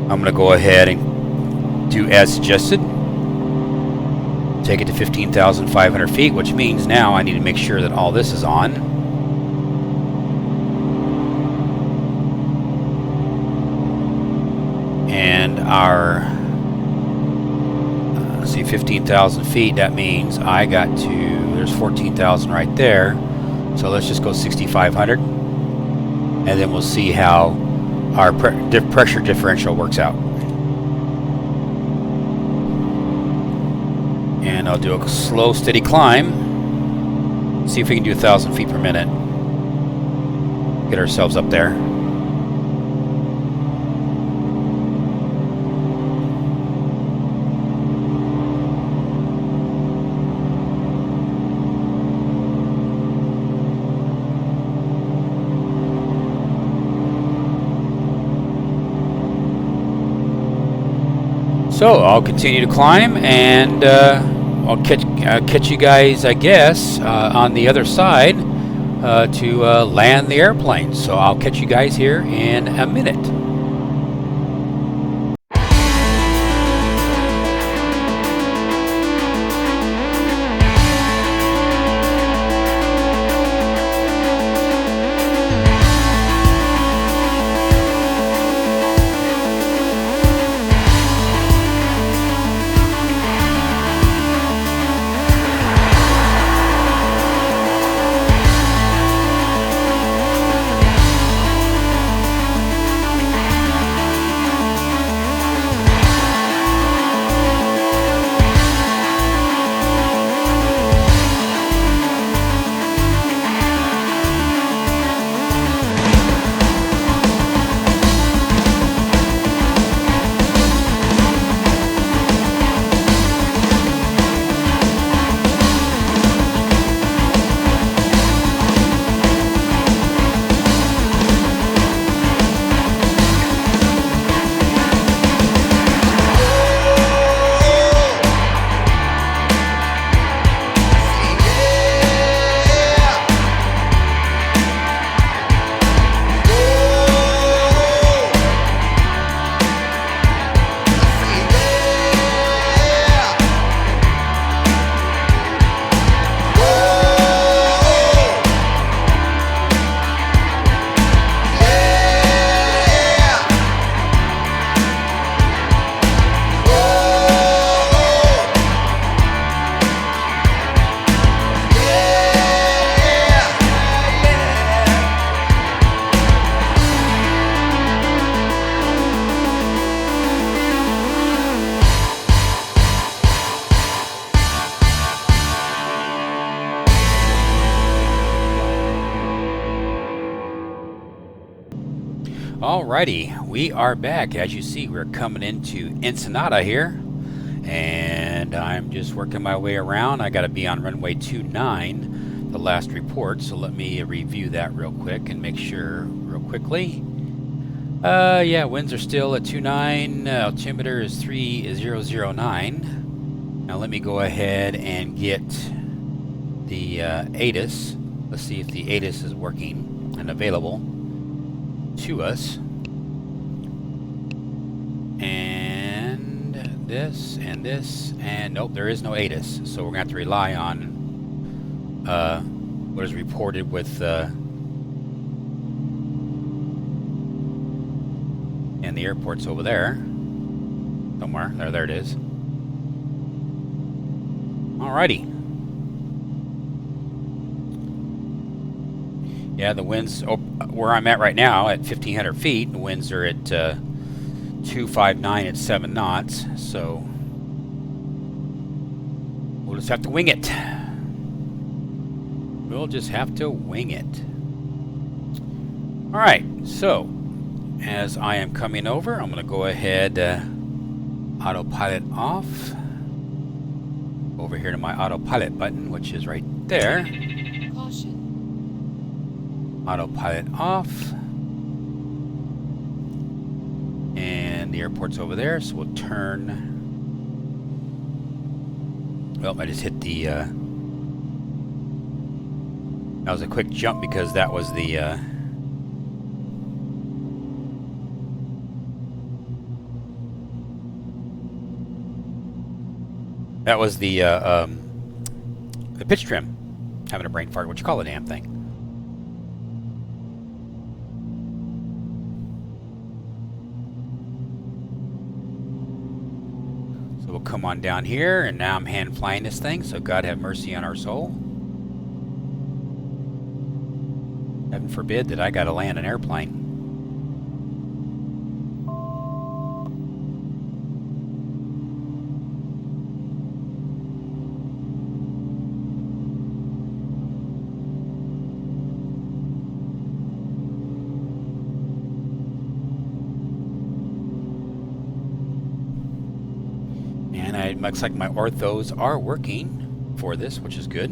I'm going to go ahead and do as suggested. Take it to 15,500 feet, which means now I need to make sure that all this is on. And our, let's see, 15,000 feet, that means I got to, there's 14,000 right there. So let's just go 6,500. And then we'll see how our pressure differential works out. And I'll do a slow, steady climb. See if we can do 1,000 feet per minute. Get ourselves up there. So I'll continue to climb, and I'll catch you guys, I guess, on the other side to land the airplane. So I'll catch you guys here in a minute. Alrighty, we are back. As you see, we're coming into Ensenada here, and I'm just working my way around. I got to be on runway 29, the last report, so let me review that real quick and make sure real quickly. Yeah, winds are still at 29, altimeter is 3009. Now let me go ahead and get the ATIS. Let's see if the ATIS is working and available to us. And this, and nope, there is no ATIS, so we're going to have to rely on what is reported with and the airport's over there somewhere. There it is. Alrighty. Yeah, the winds, where I'm at right now at 1,500 feet, the winds are at 259 at 7 knots, so we'll just have to wing it. We'll just have to wing it. Alright, so as I am coming over, I'm going to go ahead, autopilot off. Over here to my autopilot button, which is right there. Autopilot off, and the airport's over there, so we'll turn. Well, I just hit the that was a quick jump because that was the pitch trim. Having a brain fart, what you call the damn thing. We'll come on down here, and now I'm hand flying this thing, so God have mercy on our soul. Heaven forbid that I gotta land an airplane. And it looks like my orthos are working for this, which is good.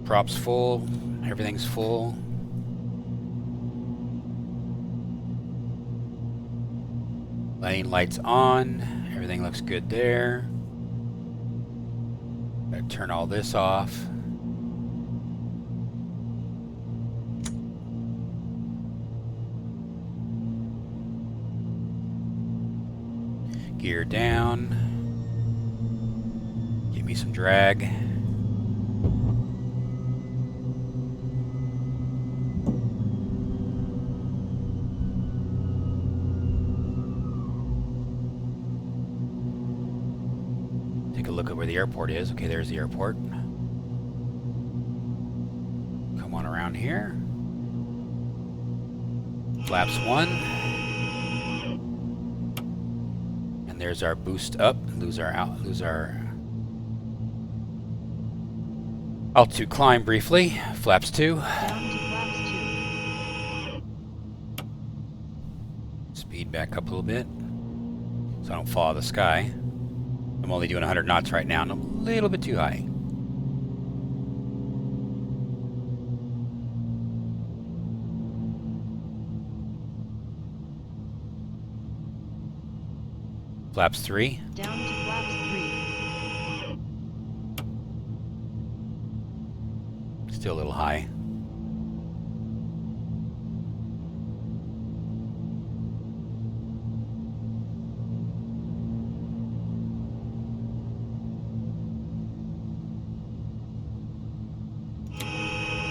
Props full, everything's full. Landing lights on, everything looks good there. Gotta turn all this off. Gear down. Give me some drag. Take a look at where the airport is. Okay, there's the airport. Come on around here. Flaps 1. And there's our boost up. Lose our altitude climb briefly. Flaps 2. Down to flaps 2. Speed back up a little bit so I don't fall out of the sky. I'm only doing 100 knots right now and I'm a little bit too high. Flaps 3. Down to flaps 3. Still a little high.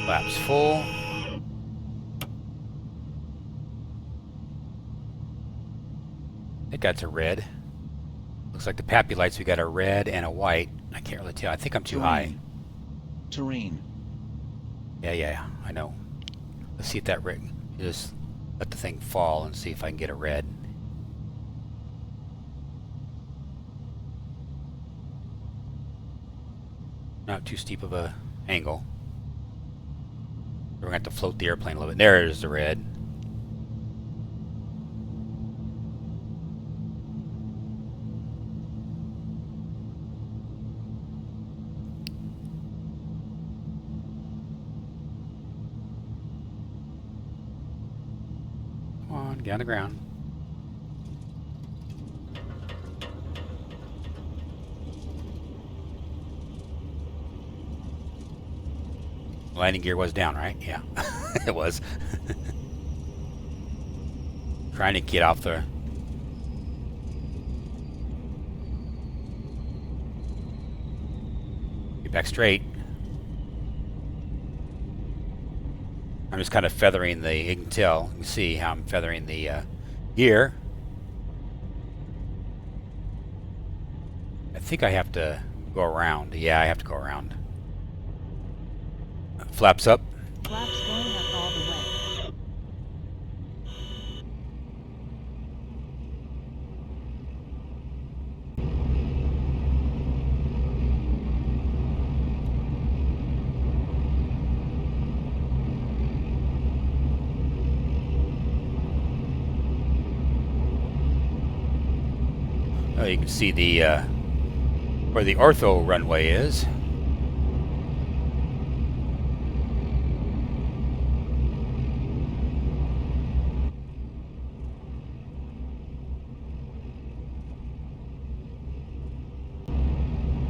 Flaps full. I think that's a red. Looks like the PAPI lights we got a red and a white. I can't really tell. I think I'm too high. Terrain. Yeah, I know. Let's see if that red. Just let the thing fall and see if I can get a red. Not too steep of a angle. We're going to have to float the airplane a little bit. There's the red. Come on, get on the ground. Landing gear was down, right? Yeah, it was. Trying to get off the... Get back straight. I'm just kind of feathering the... You can tell, you can see how I'm feathering the gear. I think I have to go around. Yeah, I have to go around. Flaps up. Flaps going up all the way. Oh, you can see the where the ortho runway is.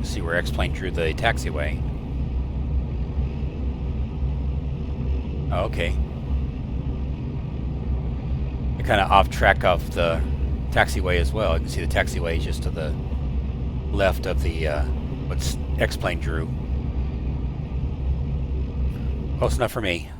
See where X-plane drew the taxiway. Oh, okay. You're kind of off track of the taxiway as well. You can see the taxiway is just to the left of the what X-plane drew. Close enough for me.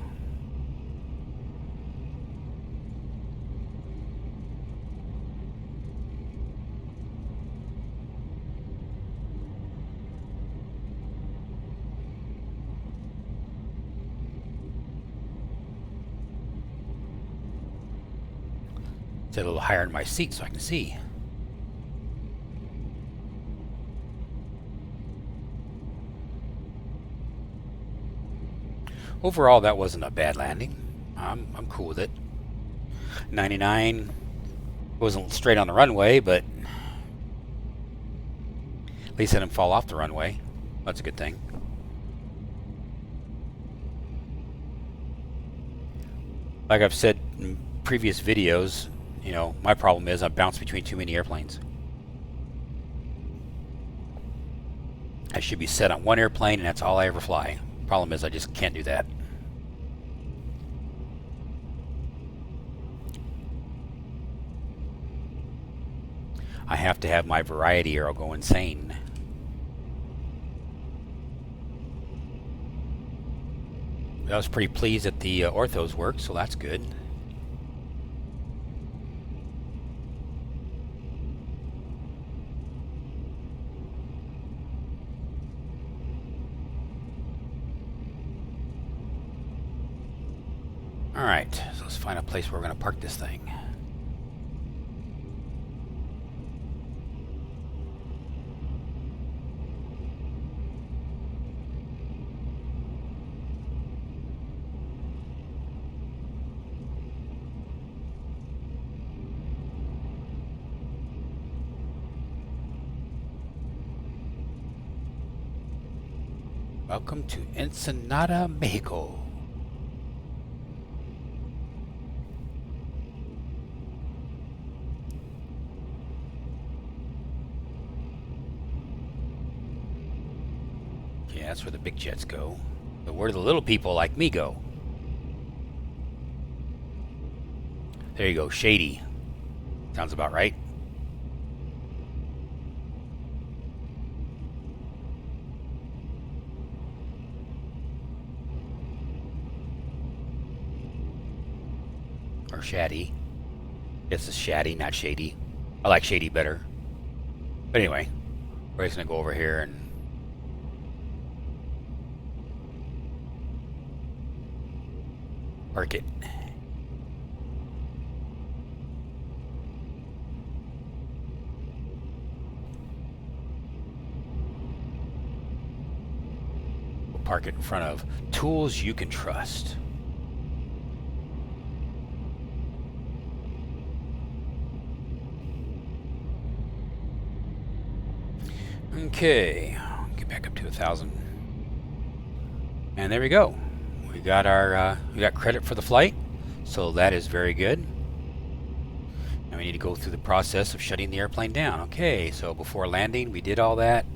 Sit a little higher in my seat so I can see. Overall, that wasn't a bad landing. I'm cool with it. 99 wasn't straight on the runway, but at least I didn't fall off the runway. That's a good thing. Like I've said in previous videos, you know, my problem is I bounce between too many airplanes. I should be set on one airplane and that's all I ever fly. Problem is I just can't do that. I have to have my variety or I'll go insane. I was pretty pleased that the orthos worked, so that's good. Alright, so let's find a place where we're going to park this thing. Welcome to Ensenada, Mexico. Yeah, that's where the big jets go. But where the little people like me go. There you go, Shady. Sounds about right. Or Shaddy. This is Shaddy, not Shady. I like Shady better. But anyway, we're just gonna go over here and park it. We'll park it in front of Tools You Can Trust. Okay, get back up to 1,000. And there we go. We got our we got credit for the flight, so that is very good. Now we need to go through the process of shutting the airplane down. Okay, so before landing we did all that.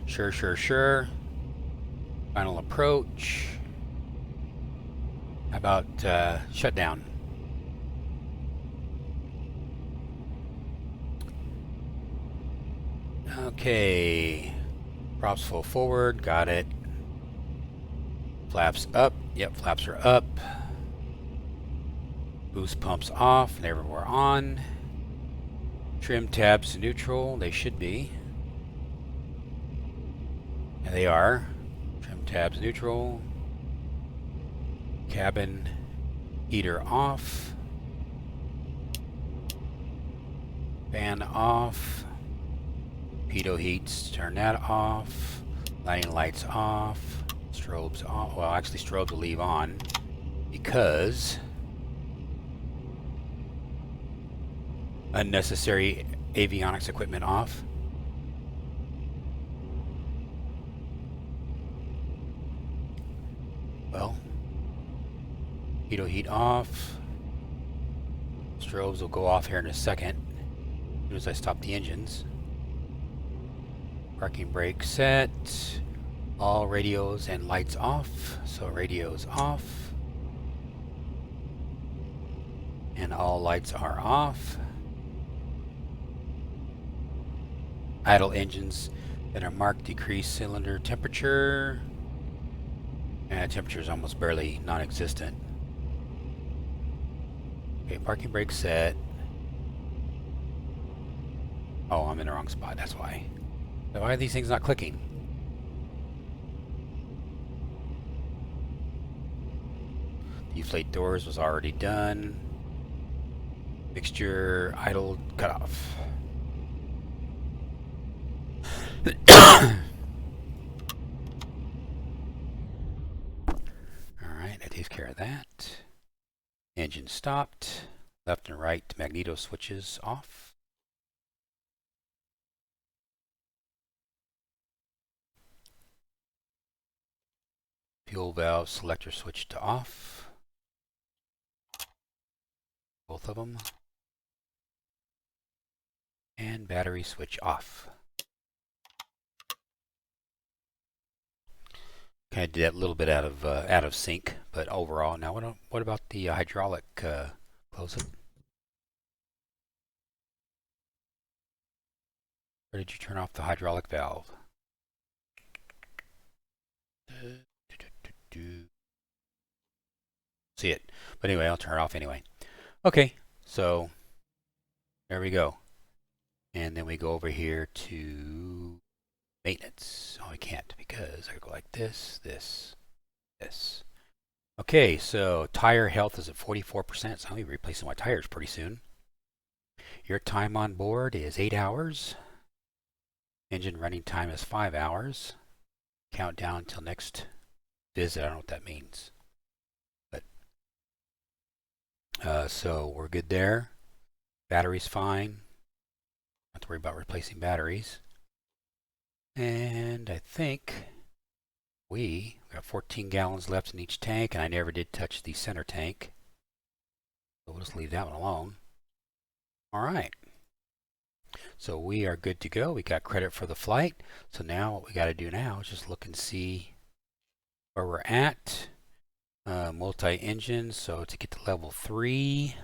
Sure. Final approach. How about shutdown? Okay, props full forward, got it. Flaps up, yep, flaps are up. Boost pumps off, there we're on. Trim tabs neutral, they should be. And they are. Trim tabs neutral. Cabin heater off. Fan off. Pitot heats, turn that off. Lighting lights off. Strobes off. Well, actually, strobes will leave on because unnecessary avionics equipment off. Well, pitot heat off. Strobes will go off here in a second as soon as I stop the engines. Parking brake set. All radios and lights off. So radios off. And all lights are off. Idle engines that are marked decrease cylinder temperature. And temperature is almost barely non-existent. Okay, parking brake set. Oh, I'm in the wrong spot, that's why. So why are these things not clicking? Deflate doors was already done. Fixture idle cutoff. Alright, care of that. Engine stopped. Left and right magneto switches off. Fuel valve selector switch to off. Both of them. And battery switch off. Kind of did that a little bit out of sync, but overall. Now, what about the hydraulic? Close it. Where did you turn off the hydraulic valve? See it, but anyway, I'll turn it off anyway. Okay, so there we go, and then we go over here to maintenance. Oh, I can't because I go like this, this. Okay, so tire health is at 44%, so I'll be replacing my tires pretty soon. Your time on board is 8 hours. Engine running time is 5 hours. Countdown till next visit. I don't know what that means. But so we're good there. Battery's fine. Not to worry about replacing batteries. And I think we got 14 gallons left in each tank, and I never did touch the center tank. So we'll just leave that one alone. All right. So we are good to go. We got credit for the flight. So now what we got to do now is just look and see where we're at. Multi-engine. So to get to level 3,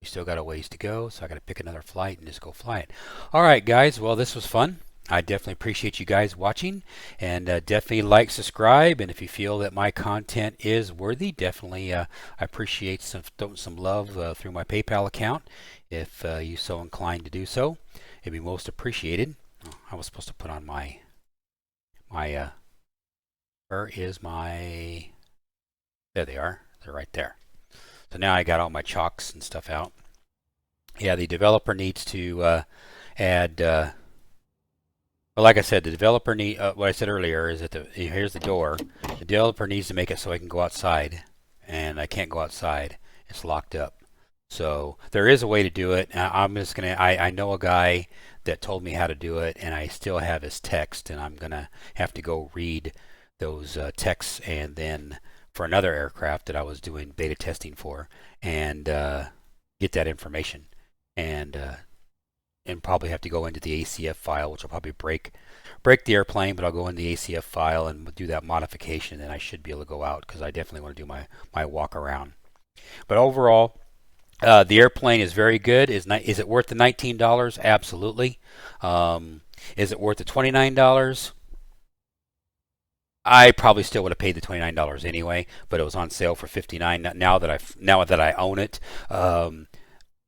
we still got a ways to go. So I got to pick another flight and just go fly it. All right, guys. Well, this was fun. I definitely appreciate you guys watching, and definitely like, subscribe, and if you feel that my content is worthy, definitely I appreciate some love through my PayPal account if you so inclined to do so. It'd be most appreciated. Oh, I was supposed to put on my where is my, there they are, they're right there. So now I got all my chalks and stuff out. Yeah, the developer needs to add well, like I said, the developer what I said earlier is that here's the door. The developer needs to make it so I can go outside, and I can't go outside. It's locked up. So there is a way to do it. I'm just gonna. I know a guy that told me how to do it, and I still have his text, and I'm gonna have to go read those texts, and then for another aircraft that I was doing beta testing for, and get that information, and probably have to go into the ACF file, which will probably break the airplane, but I'll go in the ACF file and do that modification, and I should be able to go out because I definitely want to do my walk around. But overall, the airplane is very good. Is it worth the $19? Absolutely. Is it worth the $29? I probably still would have paid the $29 anyway, but it was on sale for $59. Now that I own it,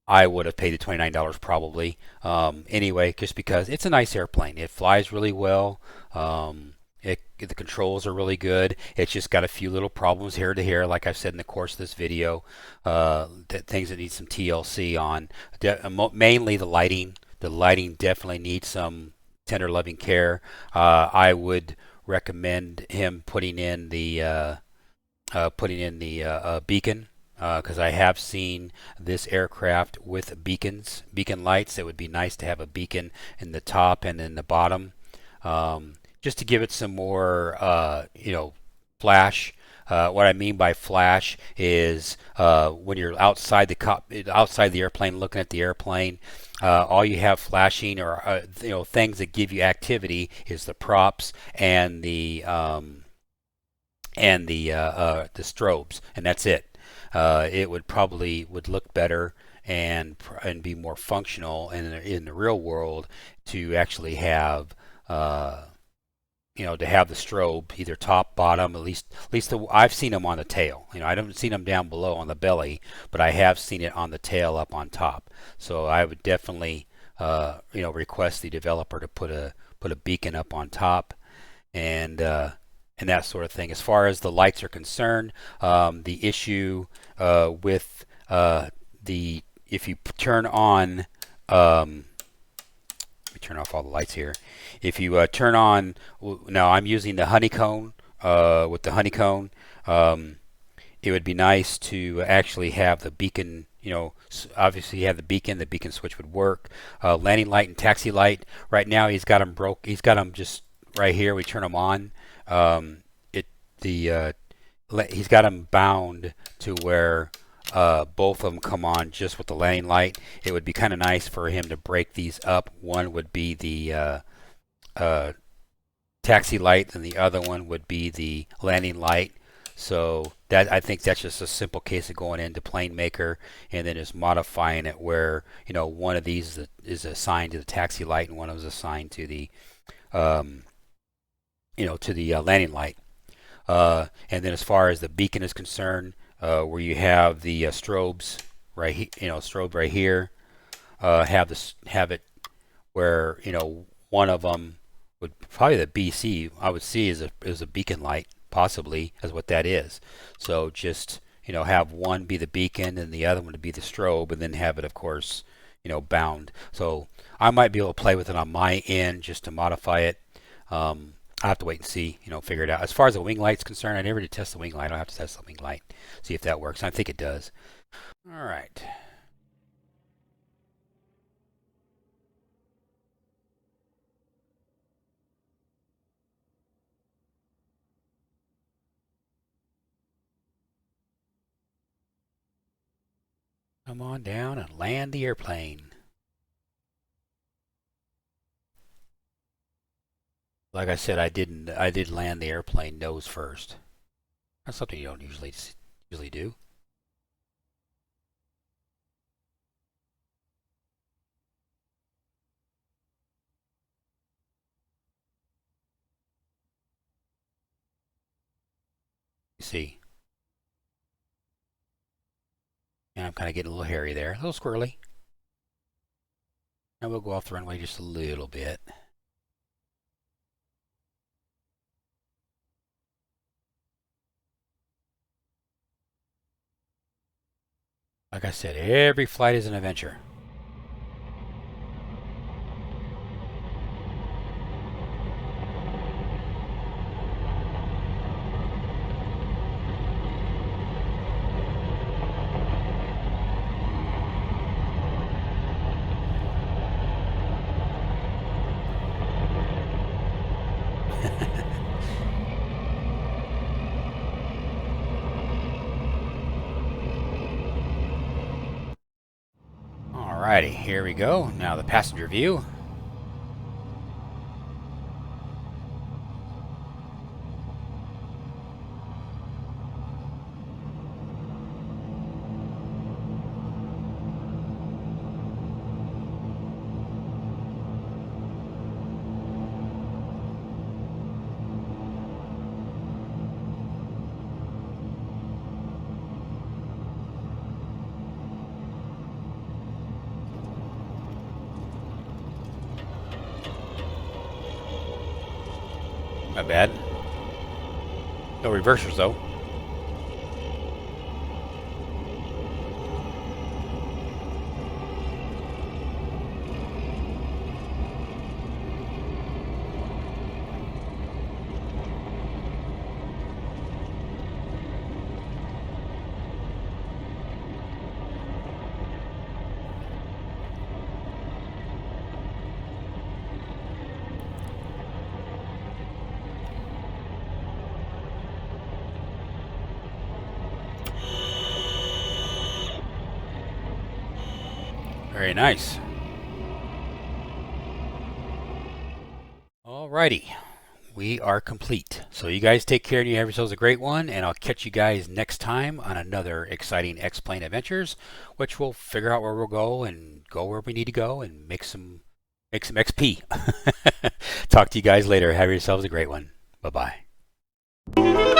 I would have paid the $29 probably anyway, just because it's a nice airplane. It flies really well. The controls are really good. It's just got a few little problems here to here, like I've said in the course of this video. Things that need some TLC on. Mainly the lighting. The lighting definitely needs some tender loving care. I would recommend him putting in the beacon. Because I have seen this aircraft with beacon lights. It would be nice to have a beacon in the top and in the bottom, just to give it some more, flash. What I mean by flash is when you're outside the airplane, looking at the airplane, all you have flashing or things that give you activity is the props and the strobes, and that's it. It would probably look better and be more functional in the real world to actually have to have the strobe either top, bottom, at least I've seen them on the tail. I haven't seen them down below on the belly, but I have seen it on the tail up on top. So I would definitely request the developer to put a beacon up on top and that sort of thing. As far as the lights are concerned, the issue with if you turn on, let me turn off all the lights here. If you turn on, now I'm using the honeycomb with the honeycomb. it would be nice to actually have the beacon, obviously you have the beacon switch would work. Landing light and taxi light, right now he's got them he's got them just right here, we turn them on. He's got them bound to where both of them come on just with the landing light. It would be kind of nice for him to break these up. One would be the taxi light and the other one would be the landing light. So that, I think that's just a simple case of going into Plane Maker and then just modifying it where one of these is assigned to the taxi light and one of them is assigned to the to the landing light. And then as far as the beacon is concerned, where you have the strobes right strobe right here, have it where one of them would probably the BC I would see is a beacon light, possibly is what that is. So just have one be the beacon and the other one to be the strobe, and then have it of course bound. So I might be able to play with it on my end just to modify it. I'll have to wait and see, figure it out. As far as the wing light's concerned, I never did test the wing light. I'll have to test the wing light, see if that works. I think it does. All right. Come on down and land the airplane. Like I said, I did land the airplane nose first. That's something you don't usually do. You see. And I'm kind of getting a little hairy there, a little squirrely. Now we'll go off the runway just a little bit. Like I said, every flight is an adventure. Alrighty, here we go. Now the passenger view. Not bad. No reversers though. Very nice. Alrighty, we are complete. So you guys take care and you have yourselves a great one, and I'll catch you guys next time on another exciting X-Plane adventures, which we'll figure out where we'll go and go where we need to go and make some XP. Talk to you guys later. Have yourselves a great one. Bye-bye.